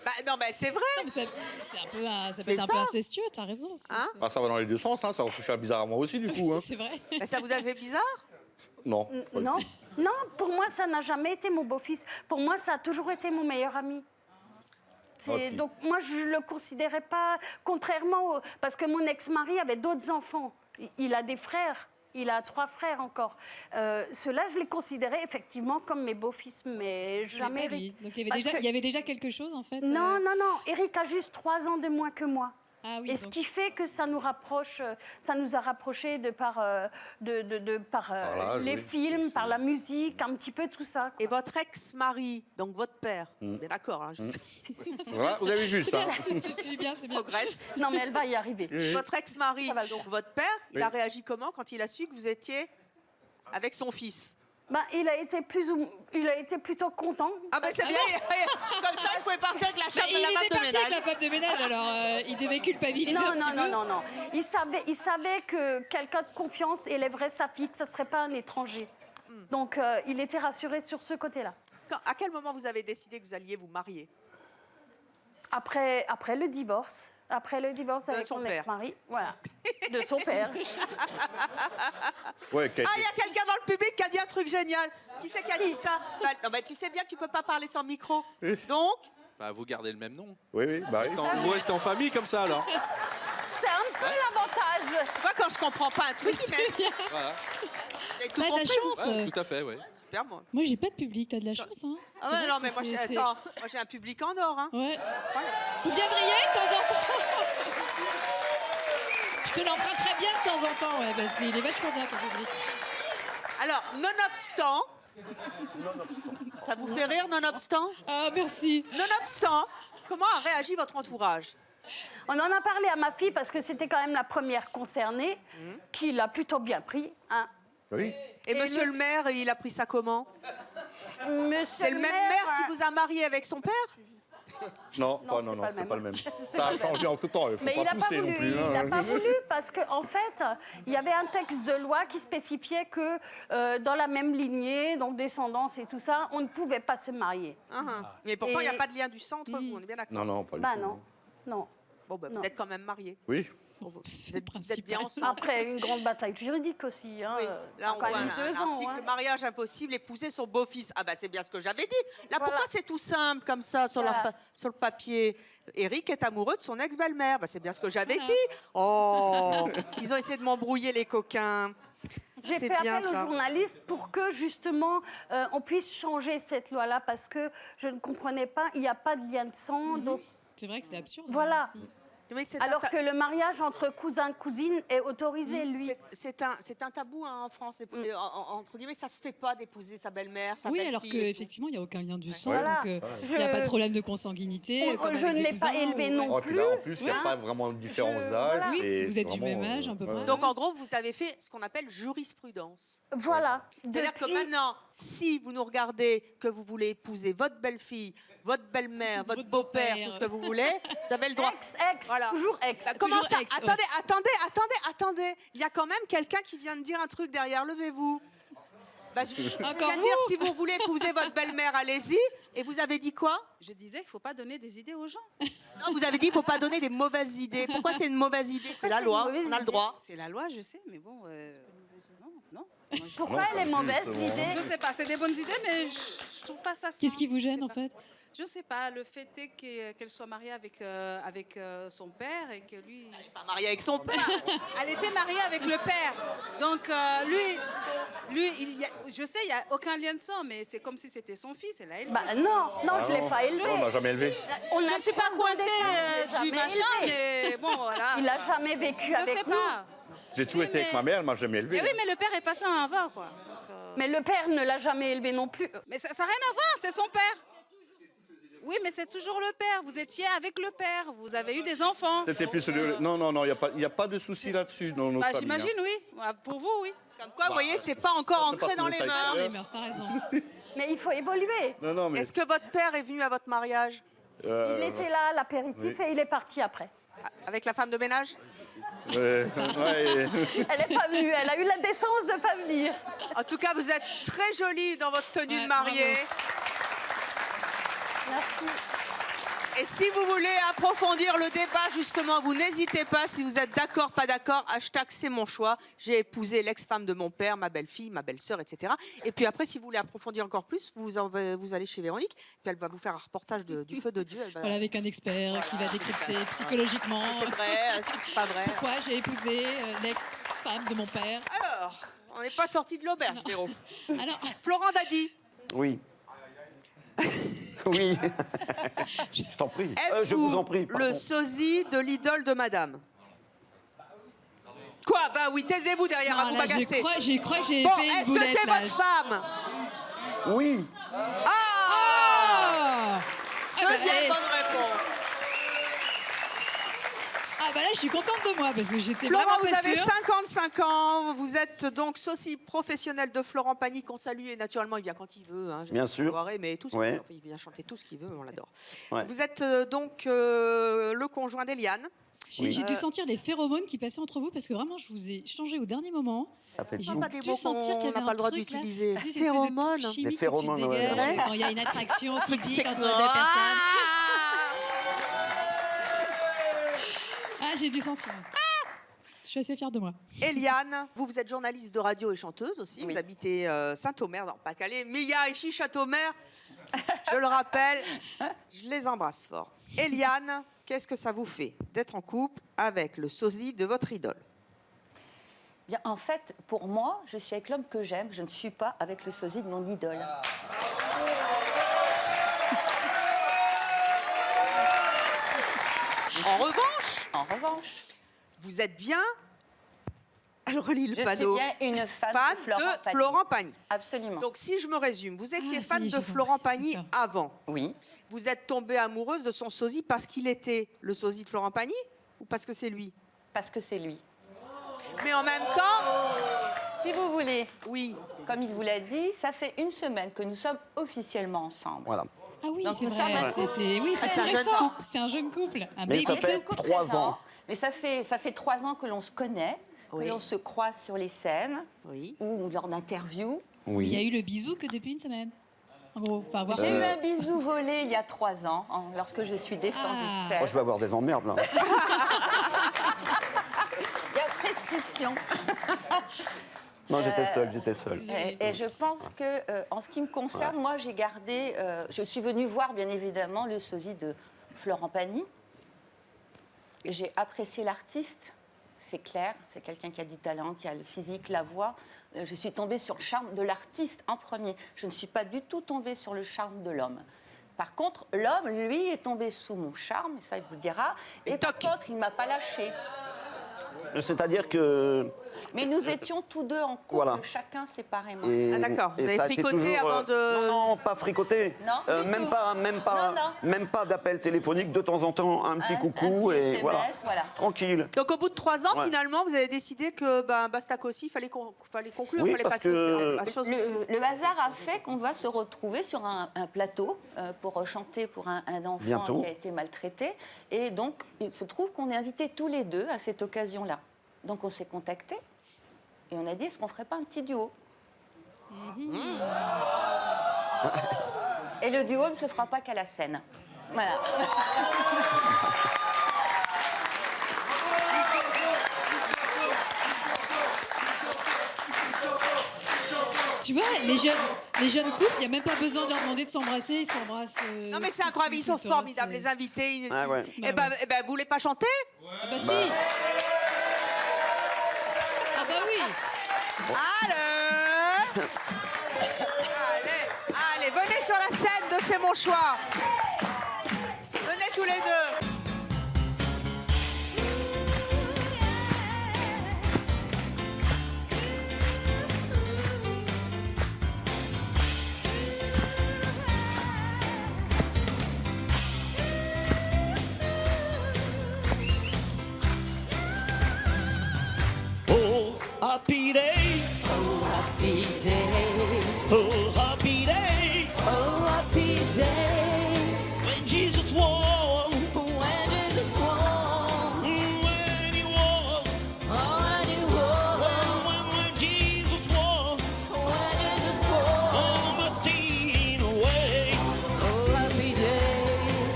S5: Bah, non, mais c'est vrai.
S6: Non, mais c'est un peu, ça peut
S5: C'est
S6: être un peu
S5: ça.
S6: incestueux, t'as raison.
S5: Hein?
S9: Ah, ça va dans les deux sens, hein. Ça aurait pu faire bizarre à moi aussi, du coup. Hein.
S6: C'est vrai.
S5: Bah, ça vous a fait bizarre?
S9: Non. pas du
S10: Non,
S9: tout.
S10: non, pour moi, ça n'a jamais été mon beau-fils. Pour moi, ça a toujours été mon meilleur ami.
S9: Ok.
S10: Donc, moi, je ne le considérais pas, contrairement parce que mon ex-mari avait d'autres enfants. Il a des frères. Il a 3 frères encore. Ceux-là, je les considérais effectivement comme mes beaux-fils, mais jamais
S6: Mais pas lui.
S10: Eric.
S6: Donc il
S10: Parce que-
S6: y avait déjà quelque chose en fait.
S10: Non, non, non. Eric a juste 3 ans de moins que moi.
S6: Ah oui.
S10: Et ce
S6: donc-
S10: qui fait que ça nous rapproche, ça nous a rapprochés de par, par
S9: l'âge,
S10: les
S9: oui.
S10: films, par la musique, un petit peu tout ça.
S5: Et votre ex-mari, donc votre père, mais d'accord, hein, je
S9: Voilà, vous avez juste. Hein.
S6: C'est bien, c'est bien.
S5: progresse.
S10: Non, mais elle va y arriver.
S5: Votre ex-mari,
S10: Ça va le
S5: donc votre père, il
S9: Oui.
S5: a réagi comment quand il a su que vous étiez avec son fils?
S10: Ben, il a été plutôt content.
S5: Ah ben c'est bien, comme ça vous pouvez partir avec la
S6: Bah,
S5: chambre
S6: il
S5: de la
S6: était
S5: femme de
S6: parti avec
S5: ménage.
S6: la femme de ménage, alors il devait culpabiliser
S10: Non,
S6: un
S10: non,
S6: petit
S10: non,
S6: peu.
S10: non, non. Il savait que quelqu'un de confiance élèverait sa fille, que ça ne serait pas un étranger. Donc, il était rassuré sur ce côté-là.
S5: À quel moment vous avez décidé que vous alliez vous marier?
S10: Après le divorce. Après le divorce
S5: De
S10: avec
S5: son
S10: mon
S5: père.
S10: ex-mari. Voilà. De son père.
S9: Ouais,
S5: Ah, il y a quelqu'un dans le public qui a dit un truc génial. Qui c'est qui a dit ça? Bah, non, mais tu sais bien que tu peux pas parler sans micro. Donc,
S2: Bah, vous gardez le même nom.
S9: Oui, oui, bah oui.
S2: Vous restez en famille comme ça alors.
S10: C'est un peu l'avantage.
S5: tu vois, quand je comprends pas un truc, mais
S2: Voilà.
S5: j'ai tout
S6: T'as de la
S5: compris.
S6: chance.
S2: Ouais, tout à fait, oui.
S5: Super, moi.
S6: Moi, j'ai pas de public, t'as de la chance, hein.
S5: Ah
S6: C'est
S5: ouais,
S6: vrai,
S5: non, mais moi,
S6: c'est-
S5: attends, moi j'ai un public en or. Hein.
S6: Ouais. Vous viendriez de temps en temps? Je te l'emprunterais bien de temps en temps, ouais, parce qu'il est vachement bien ton public.
S5: Alors, nonobstant, ça vous fait rire, nonobstant?
S6: Ah, merci.
S5: Nonobstant, comment a réagi votre entourage?
S10: On en a parlé à ma fille parce que c'était quand même la première concernée, qui l'a plutôt bien pris. Hein.
S9: Oui.
S5: Et monsieur le maire, il a pris ça comment?
S10: Monsieur
S5: C'est le même maire qui vous a marié avec son père?
S9: Non,
S10: Non,
S9: non,
S10: c'est
S9: pas le même.
S10: C'est
S9: Ça
S10: pas
S9: a
S10: le même.
S9: changé entre temps. Il ne faut
S10: Mais il
S9: pas
S10: n'a pas
S9: pousser
S10: voulu,
S9: non plus.
S10: il n'a pas voulu parce qu'en fait, il y avait un texte de loi qui spécifiait que dans la même lignée, donc descendance et tout ça, on ne pouvait pas se marier.
S5: Mais pourtant, il n'y a
S10: Et-
S5: pas de lien du sang entre vous, on est bien d'accord.
S9: Non, non, pas du
S10: Bah
S9: tout.
S10: non, non.
S5: Bon, bah, vous
S10: Non.
S5: êtes quand même mariés.
S9: Oui.
S6: C'est
S5: Vous êtes bien ensemble.
S10: Après une grande bataille juridique aussi. Hein,
S5: Oui. Là, on
S10: quand
S5: voit
S10: même
S5: un
S10: 2 ans.
S5: article,
S10: hein.
S5: mariage impossible, épouser son beau-fils. Ah bah c'est bien ce que j'avais dit. Là,
S10: Voilà.
S5: pourquoi c'est tout simple comme ça sur,
S10: Voilà.
S5: sur le papier? Eric est amoureux de son ex-belle-mère. Bah, c'est bien ce que j'avais
S6: Voilà.
S5: dit. Oh, ils ont essayé de m'embrouiller les coquins.
S10: J'ai
S5: C'est
S10: fait
S5: bien
S10: appel aux
S5: ça.
S10: journalistes pour que justement on puisse changer cette loi-là parce que je ne comprenais pas, il n'y a pas de lien de sang. Donc
S6: C'est vrai que c'est absurde.
S10: voilà.
S5: Mais c'est
S10: Alors
S5: un
S10: que le mariage entre cousin-cousine est autorisé, lui.
S5: c'est un tabou hein, en France. Entre guillemets, ça se fait pas d'épouser sa belle-mère, sa
S6: Oui,
S5: belle-fille.
S6: alors
S5: et tout.
S6: qu'effectivement, il n'y a aucun lien du sang,
S10: Voilà.
S6: donc il
S10: Je-
S6: n'y a pas de problème de consanguinité. comme
S10: Je
S6: avec
S10: ne
S6: des
S10: l'ai pas
S6: cousins,
S10: élevé
S6: ou-
S10: non
S9: Oh, et puis
S10: plus.
S9: là, en plus, il n'y a
S10: hein.
S9: pas vraiment de différence
S10: Je-
S9: d'âge.
S10: voilà.
S6: Oui,
S9: c'est
S6: vous êtes du
S9: vraiment,
S6: même âge, à peu près.
S5: Donc en gros, vous avez fait ce qu'on appelle jurisprudence.
S10: Voilà.
S5: C'est-à-dire que
S10: Depuis-
S5: maintenant, si vous nous regardez, que vous voulez épouser votre belle-fille, votre belle-mère, votre beau-père, tout ce que vous voulez, vous avez le droit.
S10: Ex,
S5: Voilà.
S10: toujours ex.
S5: Bah, comment
S6: toujours
S5: ça
S6: ex, ouais.
S5: Attendez. Il y a quand même quelqu'un qui vient de dire un truc derrière. Levez-vous. Bah, je viens
S6: Encore
S5: de dire, si vous voulez épouser votre belle-mère, allez-y. Et vous avez dit quoi?
S8: Je disais qu'il ne faut pas donner des idées aux gens.
S5: Non, vous avez dit qu'il ne faut pas donner des mauvaises idées. Pourquoi c'est une mauvaise idée? C'est la
S10: c'est
S5: loi,
S10: une mauvaise
S5: on a le
S10: idée.
S5: droit.
S8: C'est la loi, je sais, mais bon, non.
S10: Pourquoi
S9: Non,
S10: elle est
S9: ça
S10: mauvaise,
S9: justement.
S10: l'idée?
S8: Je sais pas, c'est des bonnes idées, mais je trouve pas ça.
S6: Qu'est-ce
S8: sain.
S6: qui vous
S8: Je
S6: gêne,
S8: sais
S6: en
S8: pas.
S6: fait?
S8: Je sais pas, le fait est qu'elle soit mariée avec son père et que lui...
S5: Pas mariée avec son père.
S8: Elle était mariée avec le père. Donc je sais, il n'y a aucun lien de sang, mais c'est comme si c'était son fils. Elle a élevé.
S10: Bah non, je ne l'ai pas élevé.
S9: Non, on n'a jamais élevé.
S10: On
S8: Je
S10: a
S8: ne suis pas
S10: 3 ans
S8: coincée
S10: d'écart,
S8: du
S10: je l'ai
S8: machin,
S10: jamais élevé.
S8: mais bon, voilà.
S10: Il n'a jamais vécu
S8: Je
S10: avec
S8: sais
S10: nous.
S8: pas.
S9: J'ai toujours
S8: Oui,
S9: été avec
S8: mais-
S9: ma mère, elle m'a jamais élevé.
S8: Mais oui, mais le père est passé à un vin, quoi.
S10: Mais le père ne l'a jamais élevé non plus.
S8: Mais ça n'a rien à voir, c'est son père. Oui, mais c'est toujours le père. Vous étiez avec le père. Vous avez eu des enfants.
S9: C'était plus le... Non, il n'y a pas de souci là-dessus dans notre
S8: Bah,
S9: famille.
S8: j'imagine, oui. Ouais, pour vous, oui.
S5: Comme quoi, vous voyez, c'est pas encore
S9: c'est pas
S5: ancré dans
S9: tout
S5: les
S9: ça,
S5: mœurs.
S6: Les mœurs, t'as raison.
S10: Mais il faut évoluer.
S9: Non, mais...
S5: Est-ce que votre père est venu à votre mariage
S10: Il était là à l'apéritif
S9: oui.
S10: et il est parti après.
S5: avec la femme de ménage?
S9: Ouais.
S10: Elle n'est pas venue. Elle a eu la décence de ne pas venir.
S5: En tout cas, vous êtes très jolie dans votre tenue
S6: Ouais,
S5: de mariée.
S10: Merci.
S5: Et si vous voulez approfondir le débat, justement, vous n'hésitez pas, si vous êtes d'accord, pas d'accord, hashtag c'est mon choix. J'ai épousé l'ex-femme de mon père, ma belle-fille, ma belle-sœur, etc. Et puis après, si vous voulez approfondir encore plus, vous allez chez Véronique, puis elle va vous faire un reportage du feu de Dieu. Elle va...
S6: Voilà, avec un expert qui va décrypter psychologiquement
S5: C'est vrai, est-ce que c'est pas vrai?
S6: pourquoi j'ai épousé l'ex-femme de mon père.
S5: Alors, on n'est pas sorti de l'auberge, Véro.
S6: Alors,
S5: Florent Dadi,
S7: Oui. Oui. Je t'en prie. Je vous en prie.
S5: êtes-vous
S7: pardon.
S5: le sosie de l'idole de madame? Quoi? Bah oui, taisez-vous derrière à
S6: non,
S5: vous
S6: là,
S5: bagacer.
S6: je crois que j'ai
S5: Bon,
S6: fait une
S5: est-ce que
S6: boulette,
S5: c'est
S6: là.
S5: votre femme?
S7: Oui.
S5: Ah,
S6: Ah bah,
S5: deuxième
S6: allez.
S5: bonne réponse.
S6: Ah bah là, je suis contente de moi parce que j'étais
S5: Florent,
S6: vraiment
S5: vous
S6: pas
S5: avez
S6: sûre.
S5: 55 ans, vous êtes donc sosie professionnel de Florent Pagny, qu'on salue, et naturellement, il vient quand il veut. Hein,
S7: Bien sûr.
S5: soirée, mais tout ce
S7: Ouais.
S5: qu'il veut. Enfin, il vient chanter tout ce qu'il veut, on l'adore.
S7: Ouais.
S5: Vous êtes donc le conjoint d'Eliane.
S6: J'ai dû sentir les phéromones qui passaient entre vous parce que vraiment, je vous ai changé au dernier moment.
S7: Ça fait
S6: Et
S5: J'ai
S6: j'ai
S5: pas des
S6: dû
S5: mots
S6: sentir qu'il y
S5: qu'on
S6: avait
S5: n'a pas
S6: un
S5: le droit
S6: truc, là.
S5: d'utiliser.
S6: Tu sais, cette espèce de truc
S5: Phéromones.
S6: chimique
S7: Des
S6: que
S7: phéromones,
S6: tu
S7: ouais,
S6: dégages
S7: ouais.
S6: quand il y a une attraction physique
S5: C'est
S6: entre
S5: quoi?
S6: deux personnes.
S5: Ah
S6: Ah, j'ai dû sentir. Je suis assez fière de moi.
S5: Eliane, vous êtes journaliste de radio et chanteuse aussi.
S8: Oui.
S5: Vous habitez Saint-Omer, dans le Pas-Calais. Mia et Châteaumer, je le rappelle, je les embrasse fort. Eliane, qu'est-ce que ça vous fait d'être en couple avec le sosie de votre idole?
S12: Bien, en fait, pour moi, je suis avec l'homme que j'aime. Je ne suis pas avec le sosie de mon idole.
S5: En revanche, vous êtes bien... Elle relit le
S12: Je
S5: panneau.
S12: suis bien une fan,
S5: Fan
S12: de
S5: Florent Pagny.
S12: Absolument.
S5: Donc, si je me résume, vous étiez
S6: Ah, ça
S5: fan
S6: y est,
S5: de
S6: j'ai
S5: Florent
S6: compris.
S5: Pagny
S6: D'accord.
S5: avant.
S12: Oui.
S5: Vous êtes tombée amoureuse de son sosie parce qu'il était le sosie de Florent Pagny ou parce que c'est lui?
S12: Parce que c'est lui.
S5: Mais en même temps,
S12: Si vous voulez,
S5: oui.
S12: comme il vous l'a dit, ça fait une semaine que nous sommes officiellement ensemble.
S7: Voilà.
S6: Ah oui,
S12: Donc
S6: c'est
S12: nous
S6: vrai.
S12: sommes un couple.
S6: Oui, c'est
S12: un jeune
S6: récent.
S12: couple.
S6: C'est un jeune couple. Un
S7: Mais
S6: baby
S7: ça fait
S6: couple.
S7: 3 ans.
S12: Mais ça fait 3 ans que l'on se connaît, que l'on se croise sur les scènes ou lors d'interviews.
S6: Il y a eu le bisou que depuis une semaine. En gros, enfin, voir
S12: J'ai eu un bisou volé il y a 3 ans, lorsque je suis descendue de
S7: Oh,
S12: scène.
S7: je vais avoir des emmerdes là.
S12: Il y a prescription.
S7: Non, j'étais seul.
S12: Et je pense que, en ce qui me concerne, moi, j'ai gardé. Je suis venue voir, bien évidemment, le sosie de Florent Pagny. J'ai apprécié l'artiste, c'est clair. C'est quelqu'un qui a du talent, qui a le physique, la voix. Je suis tombée sur le charme de l'artiste en premier. Je ne suis pas du tout tombée sur le charme de l'homme. Par contre, l'homme, lui, est tombé sous mon charme, ça il vous le dira. Et par contre, il ne m'a pas lâché.
S7: C'est-à-dire que...
S12: Mais nous étions tous deux en couple,
S7: Voilà.
S12: chacun séparément.
S7: Et-
S5: Ah, d'accord. Vous
S7: et
S5: avez
S7: ça a été
S5: fricoté
S7: toujours,
S5: avant de...
S7: Non, pas fricoté.
S12: Non, du
S7: même
S12: tout.
S7: pas, même pas d'appel téléphonique, de temps en temps, un petit coucou
S12: un petit
S7: et
S12: SMS,
S7: voilà. Tranquille.
S5: Donc au bout de 3 ans,
S7: Ouais.
S5: finalement, vous avez décidé que Bastac aussi, il fallait conclure,
S7: Oui,
S5: il fallait
S7: parce
S5: passer
S7: que-
S5: à chose.
S12: Le hasard a fait qu'on va se retrouver sur un plateau pour chanter pour un enfant
S7: Bientôt.
S12: qui a été maltraité. Et donc, il se trouve qu'on est invités tous les deux à cette occasion-là. Donc, on s'est contactés et on a dit, est-ce qu'on ferait pas un petit duo Et le duo ne se fera pas qu'à la scène. Voilà.
S6: Tu vois, les jeunes couples, il n'y a même pas besoin de leur demander de s'embrasser, ils s'embrassent.
S5: Non mais c'est incroyable, ils sont
S6: tout
S5: formidables, les invités.
S7: Ah ouais.
S5: Eh ben, vous voulez pas chanter?
S6: Ah bah si. Ah bah oui.
S5: Allez, venez sur la scène de C'est mon choix. Venez tous les deux.
S13: Oh, happy day. Oh, happy day. Oh, happy day. Oh, happy days. When Jesus walked. When Jesus walked. When he walked. Oh, when he walked. When Jesus walked. When Jesus walked. Oh, my sin away. Oh, happy day.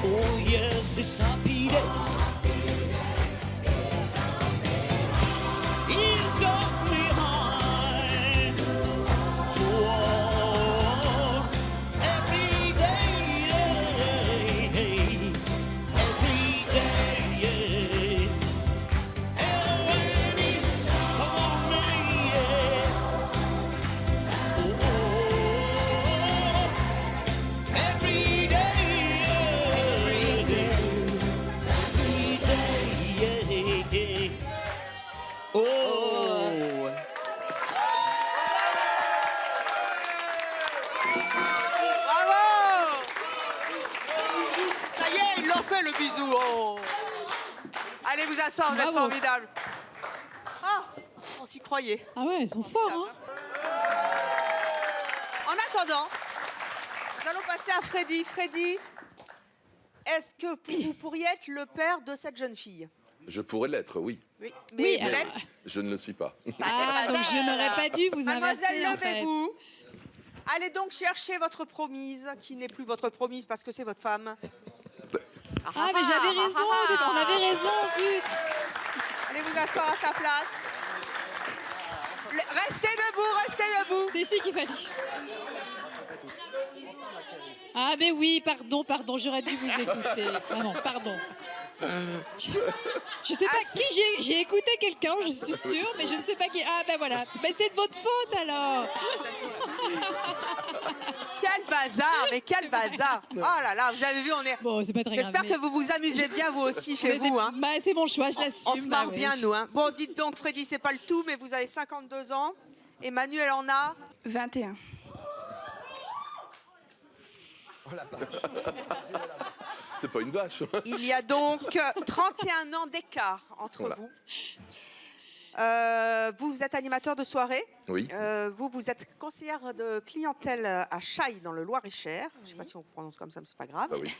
S13: Oh, yes, it's happy day. He taught me high to walk every day, every day. And when he told me, every day, every day. Oh.
S5: Bravo. Ça y est, ils l'ont fait le bisou. Oh. Allez vous asseoir, vous êtes
S6: Bravo.
S5: formidables. Ah, on s'y croyait.
S6: Ah ouais, ils sont forts, hein.
S5: En attendant, nous allons passer à Freddy. Freddy, est-ce que vous pourriez être le père de cette jeune fille?
S14: Je pourrais l'être, oui.
S5: Oui,
S6: Oui,
S5: vous
S6: alors-
S5: l'êtes?
S14: Je ne le suis pas.
S6: Ah, donc je n'aurais pas dû vous
S5: Mademoiselle,
S6: inverser, en fait.
S5: levez-vous. Allez donc chercher votre promise, qui n'est plus votre promise parce que c'est votre femme.
S6: Ah, mais j'avais raison, on avait raison, zut.
S5: Allez vous asseoir à sa place. Restez debout.
S6: C'est ici qu'il fallait. Ah, mais oui, pardon, j'aurais dû vous écouter. Ah non, pardon. Je sais pas qui j'ai écouté quelqu'un, je suis sûre, mais je ne sais pas qui. Ah ben voilà, ben c'est de votre faute alors.
S5: Quel bazar, mais quel bazar. Oh là là, vous avez vu, on est...
S6: Bon, c'est pas très grave.
S5: J'espère
S6: mais-
S5: que vous vous amusez bien vous aussi chez
S6: Mais
S5: vous. Hein.
S6: Bah, c'est mon choix, je l'assume.
S5: On se marre
S6: bah ouais,
S5: bien
S6: je-
S5: nous. Hein. Bon, dites donc Freddy, c'est pas le tout, mais vous avez 52 ans. Et Manu, elle en a
S3: 21.
S14: C'est pas une vache.
S5: Il y a donc 31 ans d'écart entre
S14: Voilà.
S5: vous. Vous êtes animateur de soirée.
S14: Oui.
S5: Vous êtes conseillère de clientèle à Chailles, dans le Loir-et-Cher. Je ne sais pas si on prononce comme ça, mais ce n'est pas grave.
S14: Ah oui.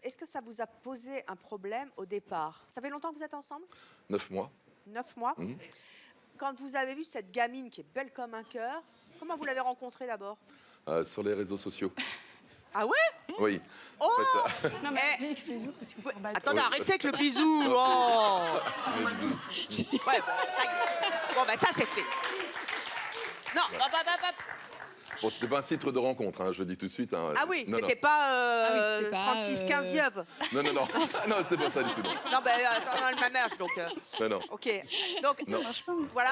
S5: Est-ce que ça vous a posé un problème au départ? Ça fait longtemps que vous êtes ensemble?
S14: 9 mois.
S5: 9 mois. Quand vous avez vu cette gamine qui est belle comme un cœur, comment vous l'avez rencontrée d'abord?
S14: Sur les réseaux sociaux.
S5: Ah ouais?
S14: Oui.
S5: Oh
S14: En fait,
S3: Non, mais dis bisous parce qu'il faut s'en battre.
S5: Attendez,
S14: Oui.
S5: arrêtez avec le bisou. Oh. Ouais, bon, ça y est. Bon, ben ça, c'est fait. Non,
S14: bon, c'était pas un site de rencontre, hein, je dis tout de suite. Hein.
S5: Ah oui,
S14: Non,
S5: c'était
S14: non.
S5: pas,
S6: c'est pas,
S5: 36-15 yeuves.
S14: Non, non, non. Non, c'était pas ça du tout. Non,
S5: Non, ben, on a le même âge, donc...
S14: non. non.
S5: OK. Donc,
S14: Non.
S5: voilà,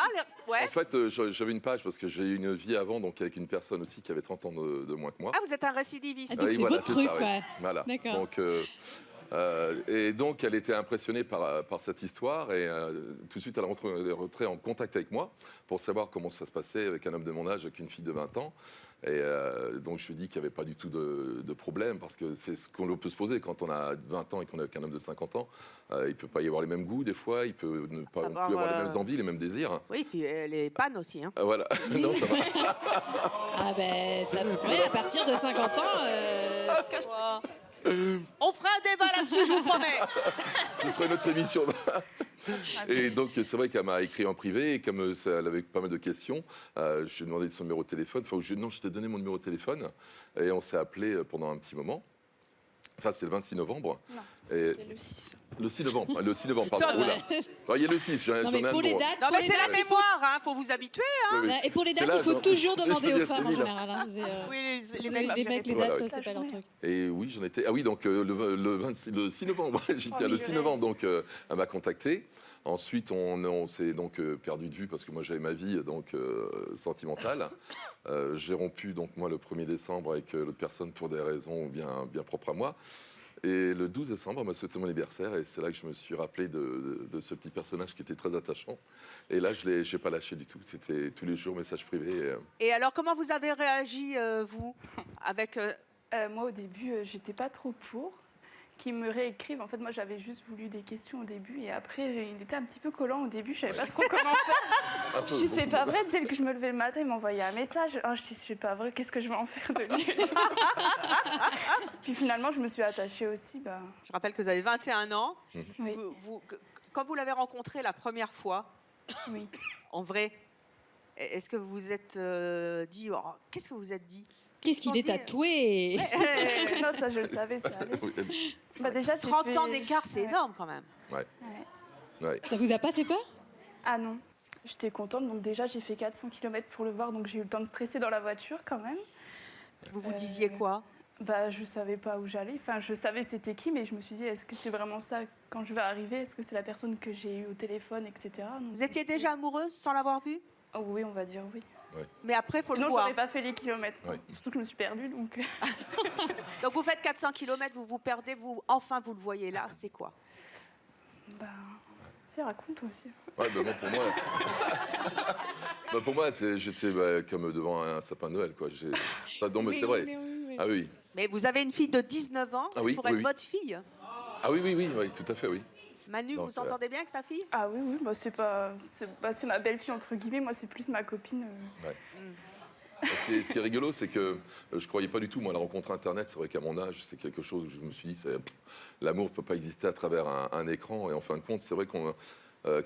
S5: ouais.
S14: En fait, j'avais une page parce que j'ai eu une vie avant, donc avec une personne aussi qui avait 30 ans de moins que moi.
S5: Ah, vous êtes un récidiviste.
S6: Ah, donc c'est
S14: voilà,
S6: votre truc,
S14: ça, oui.
S6: quoi.
S14: Voilà.
S6: D'accord.
S14: Donc, et donc, elle était impressionnée par cette histoire et tout de suite, elle est rentrée en contact avec moi pour savoir comment ça se passait avec un homme de mon âge, avec une fille de 20 ans. Et donc, je lui ai dit qu'il n'y avait pas du tout de problème parce que c'est ce qu'on peut se poser quand on a 20 ans et qu'on est avec un homme de 50 ans. Il ne peut pas y avoir les mêmes goûts des fois, il peut ne pas non plus avoir les mêmes envies, les mêmes désirs.
S5: Oui, puis les pannes aussi. Hein.
S14: Voilà. Non, ça va.
S6: Ah ben, ça oui, à partir de 50 ans...
S5: On fera un débat là-dessus, je vous promets.
S14: Ce serait notre émission. Et donc, c'est vrai qu'elle m'a écrit en privé, et comme elle avait pas mal de questions, je lui ai demandé son numéro de téléphone. Enfin, non, je t'ai donné mon numéro de téléphone, et on s'est appelé pendant un petit moment. Ça, c'est le 26 novembre.
S3: Non,
S14: et
S3: c'est le 6.
S14: Le 6 novembre. Le 6 novembre, pardon.
S6: Putain,
S14: Oula. Il y a le 6, j'en ai
S6: Non, mais
S14: un
S6: pour les
S14: bon.
S6: dates,
S5: Non, mais
S6: pour les
S5: c'est la
S6: dates, il faut-
S5: mémoire, hein, faut vous habituer. Hein.
S14: Oui, oui.
S6: Et pour les
S14: C'est
S6: dates,
S14: là,
S6: il faut
S14: donc,
S6: toujours
S14: je
S6: demander
S14: veux
S6: aux
S14: dire,
S6: femmes en
S14: Céline.
S6: général. Hein.
S5: Oui,
S6: Les
S5: mecs.
S6: mecs, les
S14: Voilà.
S6: dates, ça, c'est pas leur truc.
S14: Et oui, j'en étais. Ah oui, donc le 6 novembre, j'y tiens, le 6 novembre, donc elle m'a contacté. Ensuite, on s'est donc perdu de vue parce que moi j'avais ma vie donc sentimentale. J'ai rompu donc moi le 1er décembre avec l'autre personne pour des raisons bien propres à moi. Et le 12 décembre, c'était mon anniversaire et c'est là que je me suis rappelé de ce petit personnage qui était très attachant. Et là, je n'ai pas lâché du tout. C'était tous les jours message privé.
S5: Et alors, comment vous avez réagi, vous, avec...
S3: Moi, au début, j'étais pas trop pour qu'ils me réécrivent. En fait, moi, j'avais juste voulu des questions au début. Et après, il était un petit peu collant au début. Je savais pas trop comment faire. Je dis, c'est pas vrai. Dès que je me levais le matin, il m'envoyait un message. Oh, je dis, c'est pas vrai. Qu'est-ce que je vais en faire de lui? Puis finalement, je me suis attachée aussi. Bah...
S5: Je rappelle que vous avez 21 ans.
S3: Oui.
S5: Quand vous l'avez rencontré la première fois,
S3: Oui.
S5: en vrai, est-ce que vous vous êtes dit... Oh, qu'est-ce que vous vous êtes dit?
S6: Qu'est-ce qu'il est tatoué?
S3: Non, ça, je le savais, ça allait. Bah, déjà, j'ai
S5: 30
S3: fait-
S5: ans d'écart, c'est
S3: Ouais.
S5: énorme quand même.
S14: Ouais.
S3: Ouais.
S14: Ouais.
S6: Ça vous a pas fait peur?
S3: Ah non, j'étais contente. Donc déjà, j'ai fait 400 km pour le voir. Donc j'ai eu le temps de stresser dans la voiture quand même.
S5: Vous vous disiez quoi?
S3: Bah, je savais pas où j'allais. Enfin, je savais c'était qui, mais je me suis dit, est-ce que c'est vraiment ça quand je vais arriver? Est-ce que c'est la personne que j'ai eue au téléphone, etc. Donc,
S5: Vous étiez déjà amoureuse sans l'avoir vu?
S3: Oh, oui, on va dire oui.
S5: Mais après, il faut
S3: Sinon,
S5: le voir.
S3: j'aurais pas fait les kilomètres.
S14: Ouais.
S3: Surtout que je me suis perdue, donc...
S5: Donc vous faites 400 km, vous vous perdez, enfin vous le voyez là, c'est quoi?
S3: Bah... Si, raconte toi aussi.
S14: Ouais, bah, pour moi, j'étais comme devant un sapin de Noël, quoi. Non, mais c'est vrai. Ah oui.
S5: Mais vous avez une fille de 19 ans
S14: Ah oui,
S5: pour
S14: oui,
S5: être
S14: oui.
S5: votre fille.
S14: Ah oui, tout à fait, oui.
S5: Manu,
S14: Donc,
S5: vous entendez bien avec sa fille?
S3: Ah oui, oui, bah, c'est ma belle-fille, entre guillemets. Moi, c'est plus ma copine.
S14: Ouais. Ce qui est rigolo, c'est que je croyais pas du tout, moi, à la rencontre Internet. C'est vrai qu'à mon âge, c'est quelque chose où je me suis dit, l'amour ne peut pas exister à travers un écran. Et en fin de compte, c'est vrai qu'on...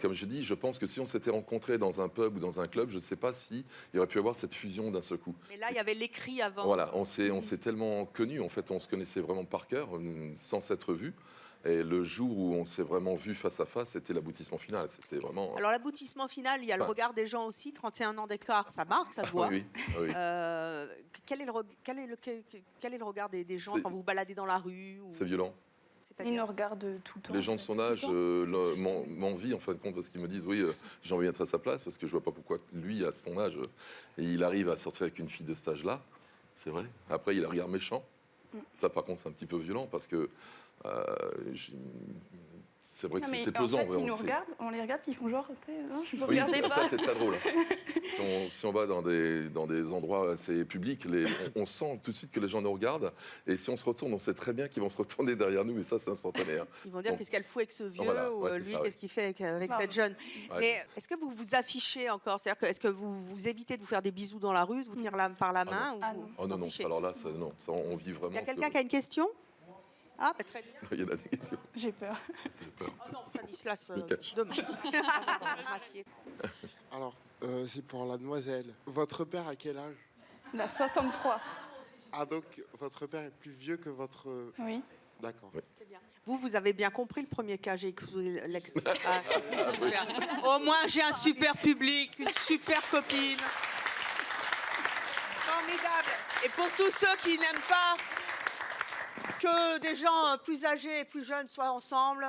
S14: comme je dis, je pense que si on s'était rencontrés dans un pub ou dans un club, je ne sais pas s'il y aurait pu avoir cette fusion d'un seul coup.
S5: Mais là, il y avait l'écrit avant.
S14: Voilà, on s'est tellement connus, en fait, on se connaissait vraiment par cœur, sans s'être vus. Et le jour où on s'est vraiment vu face à face, c'était l'aboutissement final. C'était vraiment...
S5: Alors l'aboutissement final, il y a le
S14: Enfin.
S5: regard des gens aussi. 31 ans d'écart, ça marque, ça se voit.
S14: Oui, oui.
S5: Quel est le regard des gens
S14: C'est-
S5: quand vous vous baladez dans la rue ou...
S14: C'est violent.
S3: Ils nous regardent tout le temps.
S14: Les gens de son âge m'envient en fin de compte parce qu'ils me disent oui, j'ai envie d'être à sa place parce que je vois pas pourquoi lui à son âge et il arrive à sortir avec une fille de cet âge-là. C'est vrai. Après il a un regard méchant. Ça par contre c'est un petit peu violent parce que C'est vrai que
S3: Non, mais
S14: c'est
S3: en
S14: pesant.
S3: fait,
S14: ouais,
S3: ils nous
S14: sait.
S3: regardent, on les regarde, puis ils font genre, non, je vous
S14: Oui,
S3: regardais pas.
S14: ça c'est très drôle. Si on va dans des endroits assez publics, on sent tout de suite que les gens nous regardent. Et si on se retourne, on sait très bien qu'ils vont se retourner derrière nous, mais ça c'est instantané. Hein.
S5: Ils vont dire
S14: Donc,
S5: qu'est-ce qu'elle fout avec ce vieux
S14: voilà,
S5: ou
S14: ouais, c'est
S5: lui,
S14: ça,
S5: qu'est-ce qu'il fait avec
S3: Pardon.
S5: cette jeune.
S14: Ouais.
S5: Mais est-ce que vous vous affichez encore? C'est-à-dire que est-ce que vous évitez de vous faire des bisous dans la rue, de vous tenir par la main ou
S3: Ah
S5: vous
S3: non.
S14: Oh
S5: vous
S14: non,
S5: en
S14: non,
S5: fichez?
S14: alors là, ça, non, ça, on vit vraiment.
S5: Il y a quelqu'un
S14: que-
S5: qui a une question? Ah, bah, très bien.
S14: Il y en a des questions.
S3: J'ai peur.
S5: Oh non, Stanislas,
S14: Me cache.
S5: demain. Je m'assieds.
S15: Alors, c'est pour la demoiselle. Votre père a quel âge?
S3: On a 63.
S15: Ah, donc votre père est plus vieux que votre...
S3: Oui.
S15: D'accord.
S5: C'est bien. Vous avez bien compris le premier cas. J'ai écouté ah, super. Au moins, j'ai un super public, une super copine. Formidable. Et pour tous ceux qui n'aiment pas que des gens plus âgés et plus jeunes soient ensemble,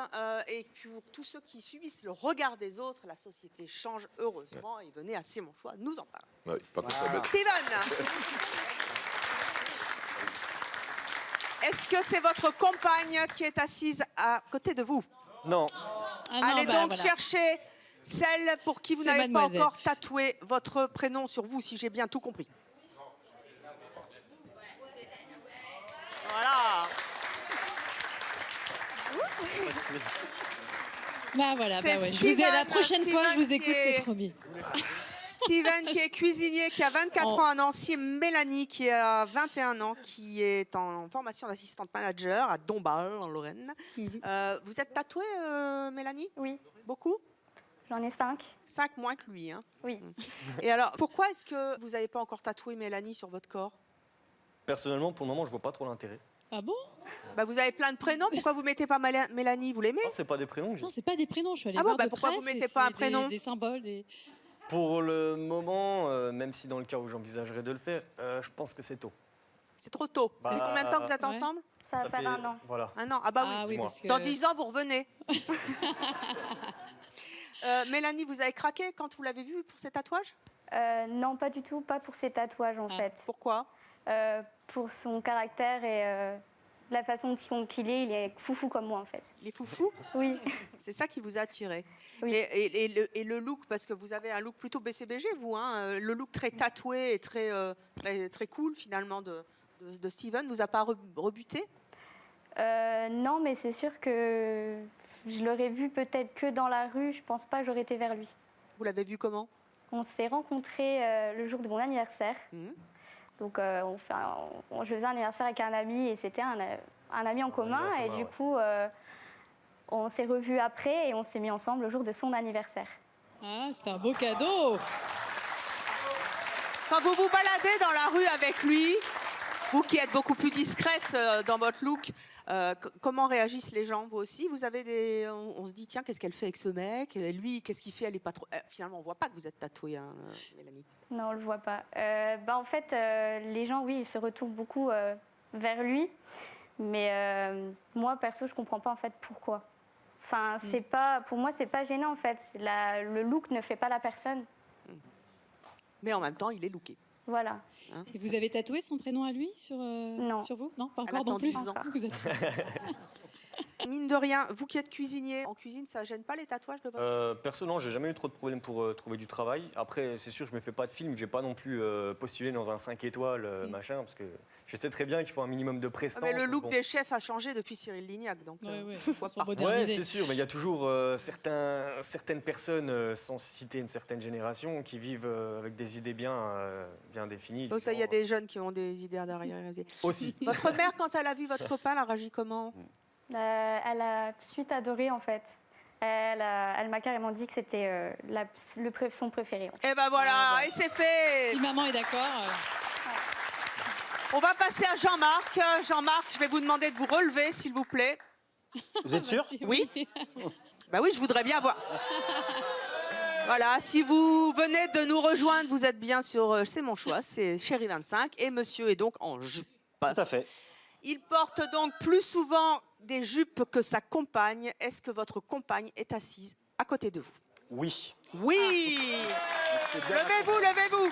S5: et pour tous ceux qui subissent le regard des autres, la société change heureusement. Et venez à C'est mon choix, nous en parler.
S14: Ouais, par contre, ça bête.
S5: Steven, est-ce que c'est votre compagne qui est assise à côté de vous?
S11: Non.
S6: Ah non,
S5: Allez
S6: bah,
S5: donc
S6: voilà.
S5: chercher celle pour qui vous
S6: C'est
S5: n'avez pas
S6: mademoiselle.
S5: encore tatoué votre prénom sur vous, si j'ai bien tout compris. Voilà.
S6: Bah voilà,
S5: C'est
S6: bah ouais. Je vous ai, la
S5: Steven,
S6: prochaine fois, je vous
S5: Steven
S6: écoute,
S5: qui est-
S6: c'est promis.
S5: Steven qui est cuisinier, qui a 24
S6: Oh.
S5: ans à Nancy, et Mélanie qui a 21 ans, qui est en formation d'assistante manager à Dombasle, en Lorraine. Vous êtes tatouée, Mélanie?
S16: Oui.
S5: Beaucoup?
S16: J'en ai 5.
S5: 5 moins que lui. Hein.
S16: Oui.
S5: Et alors, pourquoi est-ce que vous n'avez pas encore tatoué Mélanie sur votre corps?
S11: Personnellement, pour le moment, je vois pas trop l'intérêt.
S6: Ah bon?
S5: Bah, vous avez plein de prénoms, pourquoi vous mettez pas Mélanie? Vous l'aimez?
S11: C'est pas des prénoms que j'ai.
S6: Non, c'est pas des prénoms. Je suis allée
S5: Ah bon,
S6: voir
S5: bah
S6: de
S5: pourquoi
S6: presse
S5: vous
S6: et
S5: mettez pas un
S6: c'est
S5: prénom?
S6: des symboles, des...
S11: Pour le moment, même si dans le cas où j'envisagerais de le faire, je pense que c'est tôt.
S5: C'est trop tôt. Ça fait
S11: Bah,
S5: combien de temps que vous êtes
S6: ouais.
S5: ensemble?
S16: Ça va faire un an.
S11: Voilà.
S5: Un an. Ah bah
S6: Ah
S5: oui.
S6: oui,
S11: Dis-moi.
S6: parce que...
S5: Dans 10 ans, vous revenez. Mélanie, vous avez craqué quand vous l'avez vu pour ces tatouages?
S16: Non, pas du tout. Pas pour ses tatouages, en fait.
S5: Pourquoi?
S16: Pour son caractère et la façon qu'il est. Il est foufou comme moi, en fait.
S5: Il est foufou?
S16: Oui.
S5: C'est ça qui vous a attiré.
S16: Oui.
S5: Et le look, parce que vous avez un look plutôt BCBG, vous, hein, le look très tatoué et très cool, finalement, de Steven, vous a pas rebuté?
S16: Non, mais c'est sûr que je l'aurais vu peut-être que dans la rue. Je pense pas que j'aurais été vers lui.
S5: Vous l'avez vu comment?
S16: On s'est rencontrés le jour de mon anniversaire. Donc, je faisais un anniversaire avec un ami et c'était un ami en commun.
S11: ami en
S16: Et
S11: commun,
S16: du
S11: ouais.
S16: coup, on s'est revus après et on s'est mis ensemble le jour de son anniversaire.
S6: Ah, c'était un beau cadeau.
S5: Quand vous vous baladez dans la rue avec lui, vous qui êtes beaucoup plus discrète dans votre look, comment réagissent les gens? Vous aussi, vous avez on se dit, tiens, qu'est-ce qu'elle fait avec ce mec? Et lui, qu'est-ce qu'il fait? Elle est pas trop... Finalement, on voit pas que vous êtes tatouée, hein, Mélanie.
S16: Non, on le voit pas. En fait, les gens, oui, ils se retournent beaucoup vers lui. Mais moi, perso, je comprends pas en fait pourquoi. Enfin, c'est pas, pour moi, c'est pas gênant en fait. Le look ne fait pas la personne.
S5: Mais en même temps, il est looké.
S16: Voilà.
S6: Et vous avez tatoué son prénom à lui sur vous? Non, pas
S5: Elle
S6: encore non
S5: attend
S6: plus.
S5: 10 ans.
S6: Vous êtes-
S5: Mine de rien, vous qui êtes cuisinier, en cuisine, ça gêne pas les tatouages de votre...
S11: Perso, non, j'ai jamais eu trop de problèmes pour trouver du travail. Après, c'est sûr, je me fais pas de film, je vais pas non plus postuler dans un 5 étoiles, machin, parce que je sais très bien qu'il faut un minimum de prestance.
S5: Mais le look
S11: bon.
S5: des chefs a changé depuis Cyril Lignac, donc pourquoi pas.
S11: Ouais, c'est sûr, mais il y a toujours certaines personnes, sans citer une certaine génération, qui vivent avec des idées bien définies.
S5: Oh, ça, il y a des jeunes qui ont des idées derrière.
S11: Aussi.
S5: Votre mère, quand elle a vu votre copain, elle a réagi comment?
S16: Elle a tout de suite adoré en fait. Elle m'a carrément dit que c'était son préféré. En fait.
S5: Eh ben voilà, et c'est fait.
S6: Si maman est d'accord.
S5: On va passer à Jean-Marc. Jean-Marc, je vais vous demander de vous relever, s'il vous plaît.
S11: Vous êtes sûr?
S5: Oui. Bah oui, je voudrais bien voir. Voilà, si vous venez de nous rejoindre, vous êtes bien sur C'est mon choix, c'est Chéri 25, et monsieur est donc en jupe.
S11: Tout à fait.
S5: Il porte donc plus souvent des jupes que sa compagne. Est-ce que votre compagne est assise à côté de vous?
S11: Oui.
S5: Oui. Levez-vous, levez-vous.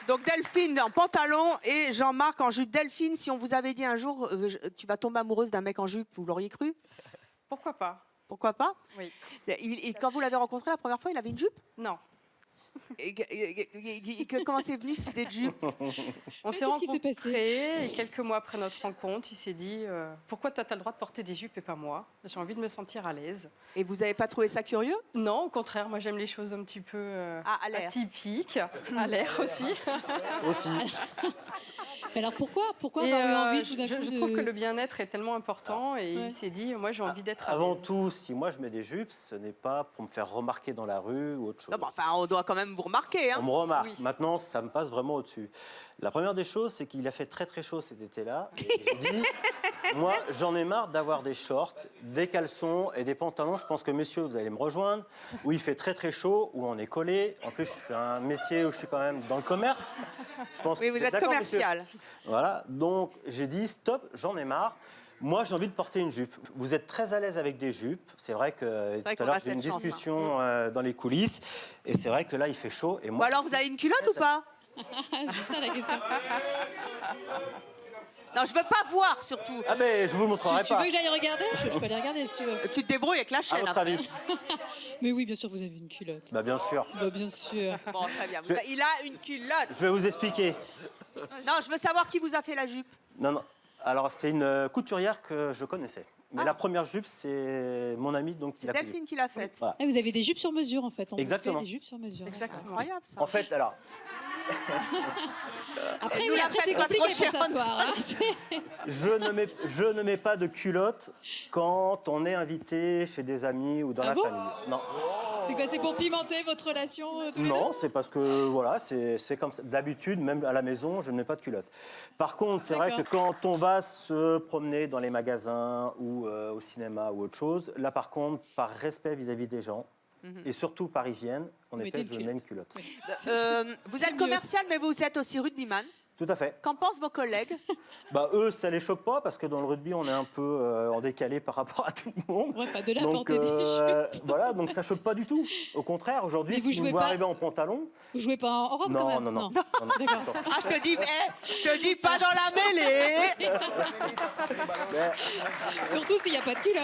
S5: Donc Delphine en pantalon et Jean-Marc en jupe. Delphine, si on vous avait dit un jour, tu vas tomber amoureuse d'un mec en jupe, vous l'auriez cru?
S3: Pourquoi pas?
S5: Pourquoi pas?
S3: Oui.
S5: Et quand vous l'avez rencontré la première fois, il avait une jupe?
S3: Non.
S5: Comment c'est venu cette idée de jupe?
S3: On s'est
S6: qu'est-ce qui s'est
S3: rencontrés et quelques mois après notre rencontre, il s'est dit pourquoi toi tu as le droit de porter des jupes et pas moi? J'ai envie de me sentir à l'aise.
S5: Et vous n'avez pas trouvé ça curieux?
S3: Non, au contraire, moi j'aime les choses un petit peu
S5: à l'air.
S3: atypiques, à l'air aussi.
S11: Aussi.
S6: Mais alors pourquoi
S3: Et,
S6: avoir eu envie tout d'un coup
S3: je
S6: de...
S3: trouve que le bien-être est tellement important et il s'est dit moi j'ai envie d'être à
S11: Avant
S3: l'aise.
S11: tout, si moi je mets des jupes, ce n'est pas pour me faire remarquer dans la rue ou autre chose.
S5: Non, bah, enfin, on doit quand même vous remarquer. Hein.
S11: On me remarque. Maintenant, ça me passe vraiment au-dessus. La première des choses, c'est qu'il a fait très très chaud cet été-là. Et j'ai dit, moi, j'en ai marre d'avoir des shorts, des caleçons et des pantalons. Je pense que messieurs, vous allez me rejoindre. Où il fait très très chaud, où on est collé. En plus, je fais un métier où je suis quand même dans le commerce. Je pense
S5: Oui,
S11: que
S5: vous
S11: c'est
S5: êtes
S11: d'accord,
S5: commercial.
S11: messieurs. Voilà. Donc, j'ai dit, stop, j'en ai marre. Moi, j'ai envie de porter une jupe. Vous êtes très à l'aise avec des jupes. C'est vrai que
S5: vrai
S11: tout à
S5: qu'on a
S11: l'heure, j'ai eu une
S5: cette chance,
S11: discussion dans les coulisses. Et c'est vrai que là, il fait chaud. Et
S5: Ou
S11: moi,
S5: alors, vous avez une culotte ou pas?
S6: C'est ça la question.
S5: Non, je veux pas voir surtout.
S11: Ah ben, je vous montrerai
S6: Tu
S11: pas.
S6: veux que j'aille regarder? Je peux aller regarder si tu veux.
S5: Tu te débrouilles avec la
S11: À
S5: chaîne.
S11: votre
S5: après.
S11: avis?
S6: Mais oui, bien sûr, vous avez une culotte.
S11: Bah bien sûr.
S6: Bah, bien sûr.
S5: Bon, très bien.
S11: Je-
S5: Il a une culotte.
S11: Je vais vous expliquer.
S5: Non, je veux savoir qui vous a fait la jupe.
S11: Non, non. Alors, c'est une couturière que je connaissais. Mais la première jupe, c'est mon ami donc qui
S5: C'est
S11: l'a fait.
S5: Delphine qui l'a faite.
S11: Voilà.
S6: Ah, vous avez des jupes sur mesure en fait. On vous
S11: Exactement.
S6: fait des jupes sur mesure.
S3: Exactement.
S5: Incroyable ça.
S11: En fait, alors,
S6: Après,
S5: Nous
S6: oui,
S5: la
S6: après
S5: faites
S6: c'est
S5: pas
S6: compliqué
S5: trop
S6: pour
S5: chère,
S6: s'asseoir. Hein.
S11: je ne mets pas de culotte quand on est invité chez des amis ou dans
S6: Ah
S11: la
S6: bon
S11: famille. Non.
S6: C'est quoi? C'est pour pimenter votre relation tous les deux?
S11: Non, c'est parce que voilà, c'est comme ça. D'habitude, même à la maison, je ne mets pas de culotte. Par contre, c'est vrai que
S6: D'accord.
S11: quand on va se promener dans les magasins ou au cinéma ou autre chose, là par contre, par respect vis-à-vis des gens et surtout par hygiène, en
S6: Vous
S11: effet,
S6: mettez
S11: je
S6: une
S11: mets une culotte.
S5: Vous
S6: C'est
S5: êtes
S6: mieux.
S5: commercial, mais vous êtes aussi rugbyman.
S11: Tout à fait.
S5: Qu'en pensent vos collègues?
S11: Bah, eux, ça les choque pas parce que dans le rugby, on est un peu en décalé par rapport à tout le monde.
S6: Ouais, enfin, de là à
S11: Donc,
S6: porter des jupes.
S11: voilà, donc ça choque pas du tout. Au contraire, aujourd'hui,
S6: Mais vous
S11: si vous
S6: jouez
S11: me
S6: pas-
S11: arrivez en pantalon,
S6: Vous jouez pas en robe quand
S11: non,
S6: même?
S11: non, non,
S6: D'accord.
S5: Ah, je te dis pas dans la mêlée.
S11: Mais-
S6: Surtout s'il n'y a pas de culotte.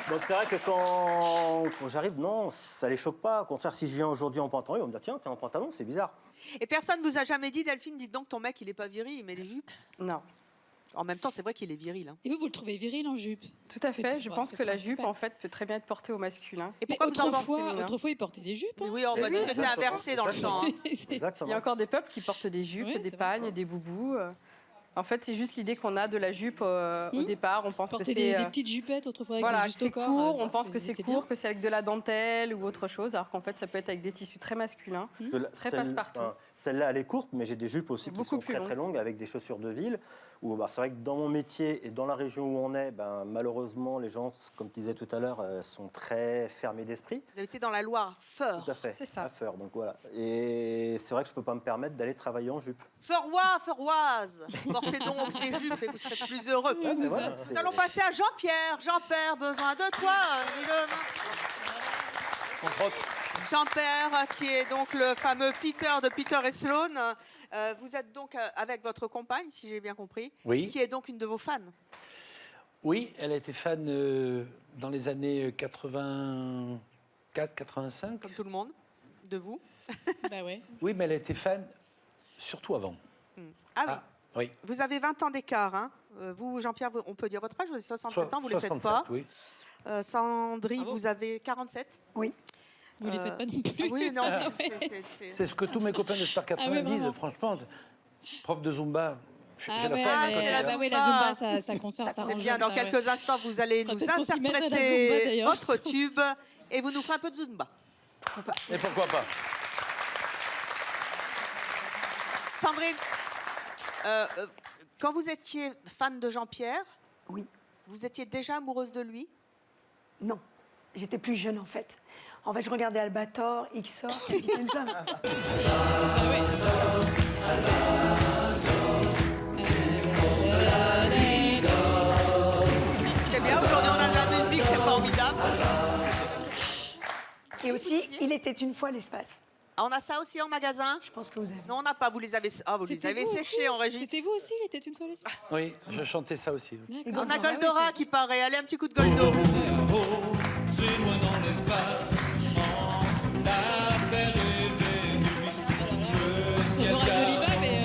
S11: donc c'est vrai que quand j'arrive, non, ça les choque pas. Au contraire, si je viens aujourd'hui en pantalon, ils vont me dire tiens, t'es en pantalon, c'est bizarre.
S5: Et personne vous a jamais dit, Delphine, dites donc ton mec il est pas viril, il met des jupes.
S3: Non.
S5: En même temps, c'est vrai qu'il est viril. Hein.
S6: Et vous, vous le trouvez viril en jupe?
S3: Tout à
S6: C'est
S3: fait.
S6: pour-
S3: Je
S6: ouais,
S3: pense
S6: c'est
S3: que la
S6: principal.
S3: jupe en fait peut très bien être portée au masculin.
S5: Et
S6: Mais
S5: pourquoi vous en
S6: autrefois,
S3: féminin
S6: autrefois, ils portaient des jupes.
S5: Mais
S6: Hein.
S5: oui, on va
S3: oui,
S5: tout était
S11: exactement.
S5: inversé dans le temps. Hein.
S6: C'est-
S11: Exactement.
S3: Il y a encore des peuples qui portent des jupes,
S6: Oui,
S3: des
S6: c'est
S3: pagnes,
S6: vrai.
S3: des boubous. En fait, c'est juste l'idée qu'on a de la jupe au départ. On pense que
S6: Porter
S3: c'est
S6: des petites jupettes autrefois avec
S3: voilà,
S6: des
S3: que
S6: justes
S3: c'est
S6: au corps.
S3: court. On pense que c'est
S6: c'était
S3: court,
S6: bien.
S3: que c'est avec de la dentelle ou autre chose, alors qu'en fait, ça peut être avec des tissus très masculins. Très passe-partout.
S11: Celle-là, elle est courte, mais j'ai des jupes aussi qui
S3: Beaucoup
S11: sont
S3: plus
S11: très très longues avec des chaussures de ville. Où, bah, c'est vrai que dans mon métier et dans la région où on est, ben, malheureusement, les gens, comme tu disais tout à l'heure, sont très fermés d'esprit.
S5: Vous habitez dans la Loire, Feur.
S11: Tout à fait.
S3: C'est ça.
S11: À Feur, donc voilà. Et c'est vrai que je peux pas me permettre d'aller travailler en jupe.
S5: Feurrois, Feuroise, portez donc des jupes et vous serez plus heureux.
S11: c'est vrai,
S5: Nous
S11: c'est-
S5: allons passer à Jean-Pierre. Jean-Pierre, besoin de toi. Jean-Pierre, qui est donc le fameux Peter de Peter et Sloan. Vous êtes donc avec votre compagne, si j'ai bien compris,
S17: Oui.
S5: qui est donc une de vos fans.
S17: Oui, elle a été fan dans les années 84, 85.
S5: Comme tout le monde, de vous.
S6: Bah ouais.
S17: Oui, mais elle a été fan surtout avant.
S5: Ah oui.
S17: Oui.
S5: Vous avez 20 ans d'écart. Hein. Vous, Jean-Pierre, on peut dire votre âge, vous avez 67 ans, vous ne l'êtes peut-être
S17: 67,
S5: pas.
S17: oui.
S5: Sandrine, vous avez 47.
S16: Oui.
S6: Vous les faites pas non plus.
S5: Oui, non.
S6: Ah ouais.
S17: C'est ce que tous mes copains de Star 80
S6: ouais,
S17: disent,
S6: vraiment.
S17: franchement. Prof de Zumba.
S6: Ah
S17: j'ai la
S6: ouais,
S17: forme,
S6: mais-
S17: ça,
S6: bah oui, la Zumba, ça conserve, ça
S5: Eh
S6: range.
S5: bien, dans
S6: ça, ouais.
S5: quelques instants, vous allez nous
S6: peut-être qu'on s'y mette à la Zumba,
S5: interpréter
S6: d'ailleurs.
S5: votre tube et vous nous ferez un peu de Zumba.
S17: Et pourquoi pas?
S5: Sandrine, quand vous étiez fan de Jean-Pierre,
S18: oui,
S5: vous étiez déjà amoureuse de lui?
S18: non, j'étais plus jeune en fait. En fait, je regardais Albator, Ixor, Capitaine Flamme.
S5: C'est bien, aujourd'hui on a de la musique, c'est formidable.
S18: Et aussi, il était une fois l'espace.
S5: Ah, on a ça aussi en magasin?
S18: Je pense que vous avez.
S5: Non, on n'a pas. Vous les avez, vous les avez séchés en régie.
S6: C'était vous aussi, il était une fois l'espace.
S17: Oui, je chantais ça aussi.
S5: On a Goldora qui paraît. Allez, un petit coup de Goldo.
S6: C'est Laura Joliba, mais.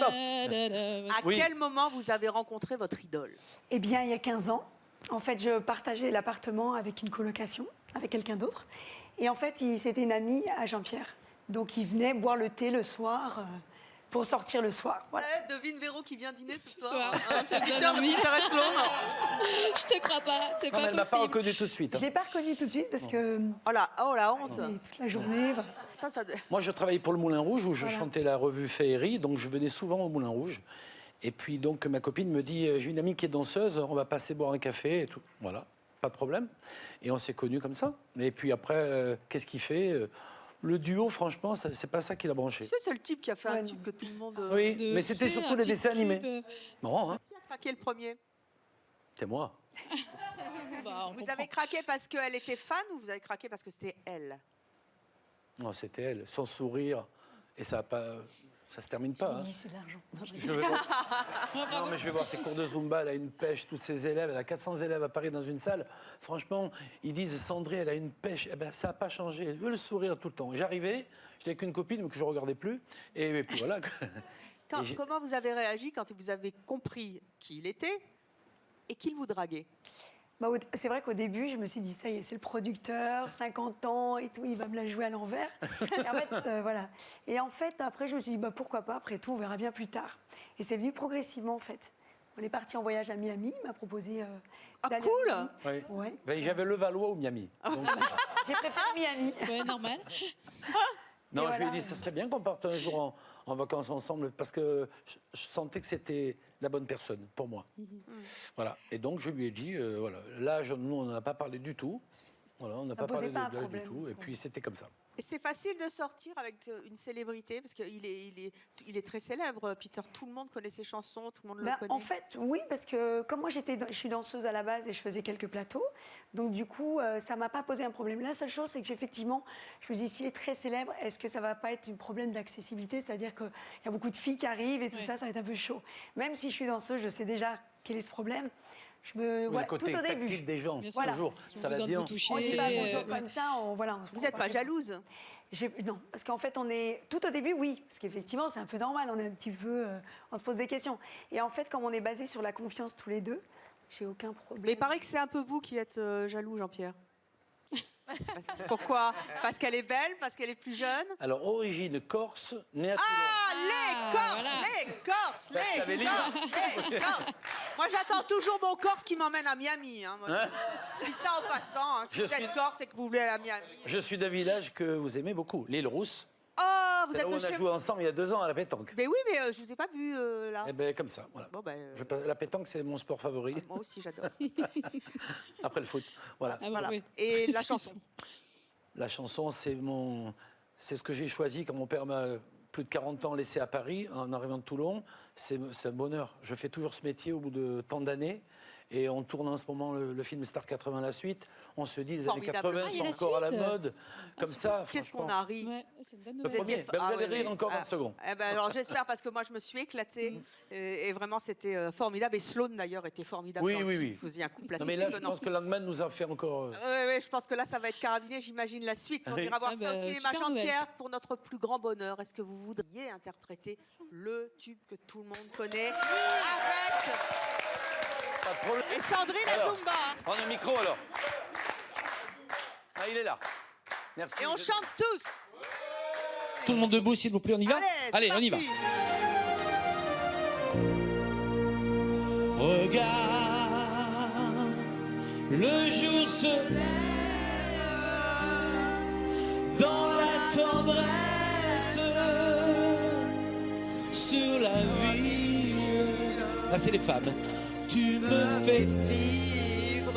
S5: À quel moment vous avez rencontré votre idole?
S18: Eh bien, il y a 15 ans, en fait, je partageais l'appartement avec une colocation, avec quelqu'un d'autre. Et en fait, c'était une amie à Jean-Pierre. Donc, il venait boire le thé le soir pour sortir le soir. Voilà.
S5: Devine Véro qui vient dîner ce
S6: soir.
S5: soir.
S6: Ça me donne
S5: Peter de
S6: envie.
S5: Peter Sloan.
S6: Je te crois pas, c'est
S17: Non, mais
S6: pas
S17: elle m'a pas
S6: possible.
S17: reconnu tout de suite.
S18: Je ne l'ai pas reconnu tout de suite parce que.
S5: Oh la honte.
S18: Toute la journée. Voilà.
S5: Ça...
S17: Moi, je travaillais pour le Moulin Rouge où je
S18: Voilà.
S17: chantais la revue Féerie, donc je venais souvent au Moulin Rouge. Et puis donc ma copine me dit j'ai une amie qui est danseuse, on va passer boire un café et tout. Voilà, pas de problème. Et on s'est connus comme ça. Et puis après, qu'est-ce qu'il fait Le duo, franchement, c'est pas ça qui l'a branché.
S5: C'est le type qui a fait un tube que tout le monde.
S17: Oui, mais c'était surtout les dessins animés. Marrant, hein?
S5: Qui a craqué le premier?
S17: C'est moi.
S5: Vous avez craqué parce qu'elle était fan ou vous avez craqué parce que c'était elle?
S17: Non, c'était elle, son sourire. Et ça a pas. Ça se termine pas. Hein.
S18: C'est de l'argent. Non,
S17: Je vais voir... non, mais je vais voir ses cours de Zumba, elle a une pêche, tous ses élèves, elle a 400 élèves à Paris dans une salle. Franchement, ils disent Sandrine, elle a une pêche. Eh ben, ça n'a pas changé. Elle veut le sourire tout le temps. J'arrivais, j'étais qu'une copine, mais que je ne regardais plus. Et puis voilà.
S5: Comment vous avez réagi quand vous avez compris qui il était et qu'il vous draguait?
S18: C'est vrai qu'au début, je me suis dit, ça y est, c'est le producteur, 50 ans et tout, il va me la jouer à l'envers. Et en fait, voilà. Et en fait, après, je me suis dit, pourquoi pas, après tout, on verra bien plus tard. Et c'est venu progressivement, en fait. On est parti en voyage à Miami, il m'a proposé d'aller à Miami.
S17: Oui.
S18: Ouais.
S17: Ben, j'avais le Valois ou Miami. Donc,
S18: J'ai préféré Miami.
S6: Ouais, normal.
S17: non,
S18: Et
S17: je lui ai
S18: voilà.
S17: dit, ça serait bien qu'on parte un jour en vacances ensemble, parce que je sentais que c'était la bonne personne pour moi. Voilà. Et donc, je lui ai dit, voilà, l'âge, nous, on n'en a pas parlé du tout. Voilà, on n'a pas parlé de
S5: pas un
S17: l'âge du
S5: problème.
S17: tout. Et puis, c'était comme ça.
S5: Et c'est facile de sortir avec une célébrité parce qu'il est très célèbre, Peter. Tout le monde connaît ses chansons, tout le monde le connaît.
S18: En fait, oui, parce que comme moi, je suis danseuse à la base et je faisais quelques plateaux, donc du coup, ça m'a pas posé un problème. La seule chose, c'est que effectivement, je me dis, s'il est très célèbre, est-ce que ça va pas être un problème d'accessibilité? C'est-à-dire qu'il y a beaucoup de filles qui arrivent et tout ça, ça va être un peu chaud. Même si je suis danseuse, je sais déjà quel est ce problème. Je me
S17: Oui, le côté
S18: tout au début.
S17: tactile des gens,
S18: Voilà.
S17: toujours.
S6: Qui ont
S17: Ça va
S6: besoin de
S17: bien.
S6: vous toucher.
S18: On dit pas bonjour comme ça, voilà.
S5: Vous n'êtes pas jalouse?
S18: Non, parce qu'en fait, on est tout au début, oui, parce qu'effectivement, c'est un peu normal. On est un petit peu, on se pose des questions. Et en fait, comme on est basé sur la confiance tous les deux, j'ai aucun problème.
S5: Mais il paraît que c'est un peu vous qui êtes jaloux, Jean-Pierre. Pourquoi? Parce qu'elle est belle, parce qu'elle est plus jeune?
S17: Alors, origine corse, née à Toulon.
S5: Les Corses,
S6: voilà.
S5: les Corses, les
S17: t'avais lu.
S5: Corses, les Corses. Moi, j'attends toujours mon Corse qui m'emmène à Miami. Hein. Moi, je dis ça en passant. Hein. Si
S17: Je
S5: vous êtes Corse et que vous voulez aller à Miami.
S17: Je suis d'un village que vous aimez beaucoup, l'île Rousse.
S5: Oh, vous
S17: C'est
S5: êtes
S17: là où
S5: de
S17: on a
S5: chez
S17: joué ensemble il y a 2 ans à la pétanque.
S5: Mais oui, mais je vous ai pas vu là.
S17: Eh ben comme ça, voilà.
S5: Bon, ben,
S17: La pétanque, c'est mon sport favori.
S5: moi aussi, j'adore.
S17: Après le foot, voilà.
S6: Ah bon,
S5: Voilà.
S6: oui.
S5: Et la chanson?
S17: La chanson, c'est ce que j'ai choisi quand mon père m'a plus de 40 ans laissé à Paris, en arrivant de Toulon. C'est un bonheur. Je fais toujours ce métier au bout de tant d'années. Et on tourne en ce moment le film Star 80 la suite. On se dit, les années
S5: Formidable.
S17: 80
S6: Ah, il y a
S17: sont
S6: la
S17: encore à la
S6: suite.
S17: mode. Comme ça,
S5: Qu'est-ce qu'on
S17: franchement.
S5: a ri?
S6: Ouais, c'est une bonne
S17: Le
S6: nouvelle.
S17: premier,
S5: étiez-
S17: ben, vous
S5: Ah,
S17: allez
S5: oui,
S17: rire
S5: oui.
S17: encore 20
S5: Ah.
S17: secondes.
S5: Eh ben, alors j'espère parce que moi je me suis éclatée et vraiment c'était formidable et Sloan d'ailleurs était formidable.
S17: Oui,
S5: dans le
S17: oui,
S5: film.
S17: oui.
S5: Vous faisiez un couple
S17: Non,
S5: assez
S17: mais là, je
S5: étonnant.
S17: pense que Langman nous a fait encore...
S5: Oui, je pense que là ça va être carabiné, j'imagine la suite. On
S17: Oui.
S5: ira voir
S6: Ah
S5: ça
S6: bah,
S5: au cinéma.
S6: super nouvelle.
S5: Jean-Pierre, pour notre plus grand bonheur, est-ce que vous voudriez interpréter le tube que tout le monde connaît avec et Sandrine la
S17: Alors,
S5: Zumba?
S17: On a un micro alors. Ah, il est là. Merci.
S5: Et on chante tous.
S17: Tout le monde debout, s'il vous plaît, on y va.
S5: Allez,
S17: on y va.
S5: parti.
S13: Regarde, le jour se lève dans la tendresse sur la ville.
S17: Là, c'est les femmes.
S13: Tu me fais
S5: vivre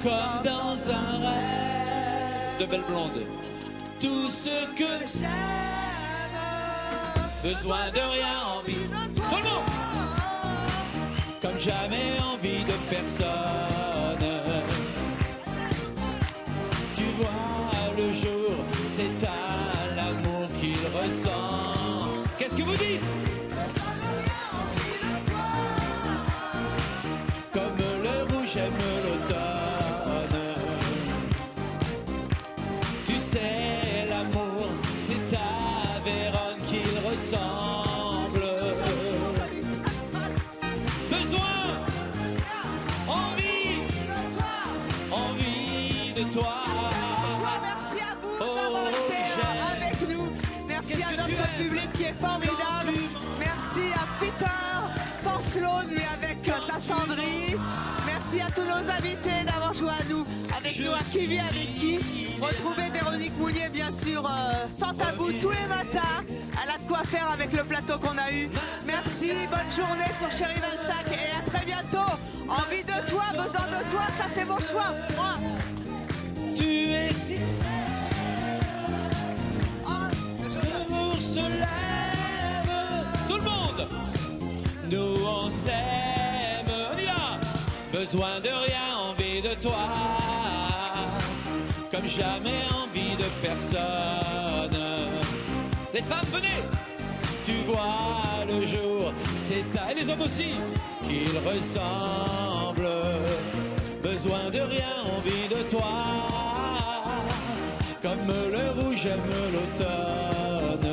S13: comme dans un rêve.
S17: De belles blondes.
S13: Tout ce que j'aime, besoin de rien, envie. Tout le monde. Comme comme jamais envie de personne. Tu vois le jour, c'est à l'amour qu'il ressent. Qu'est-ce que vous dites? Comme le rouge aime l'automne. Tu sais, l'amour, c'est à Vérone qu'il ressemble. Besoin, envie de toi.
S5: Merci à vous d'avoir été avec nous. Merci à notre public qui est formidable. Merci à Peter, sans Sloan, mais avec sa Sandrine. Merci à tous nos invités d'avoir joué avec nous à Qui vit avec qui. Retrouvez Véronique Mounier, bien sûr, sans tabou, tous les matins. Elle a de quoi faire avec le plateau qu'on a eu. Merci, bonne journée sur Chérie 25 et à très bientôt. Envie de toi, besoin de toi, ça c'est mon choix. Moi.
S13: Tu es si. L'amour se lève. Tout le monde. Nous on s'aime. On y va. Besoin de rien, envie de toi. Comme jamais envie de personne. Les femmes, venez. Tu vois le jour, c'est à... Et les hommes aussi, qu'ils ressemblent. Besoin de rien, envie de toi. Comme le rouge aime l'automne.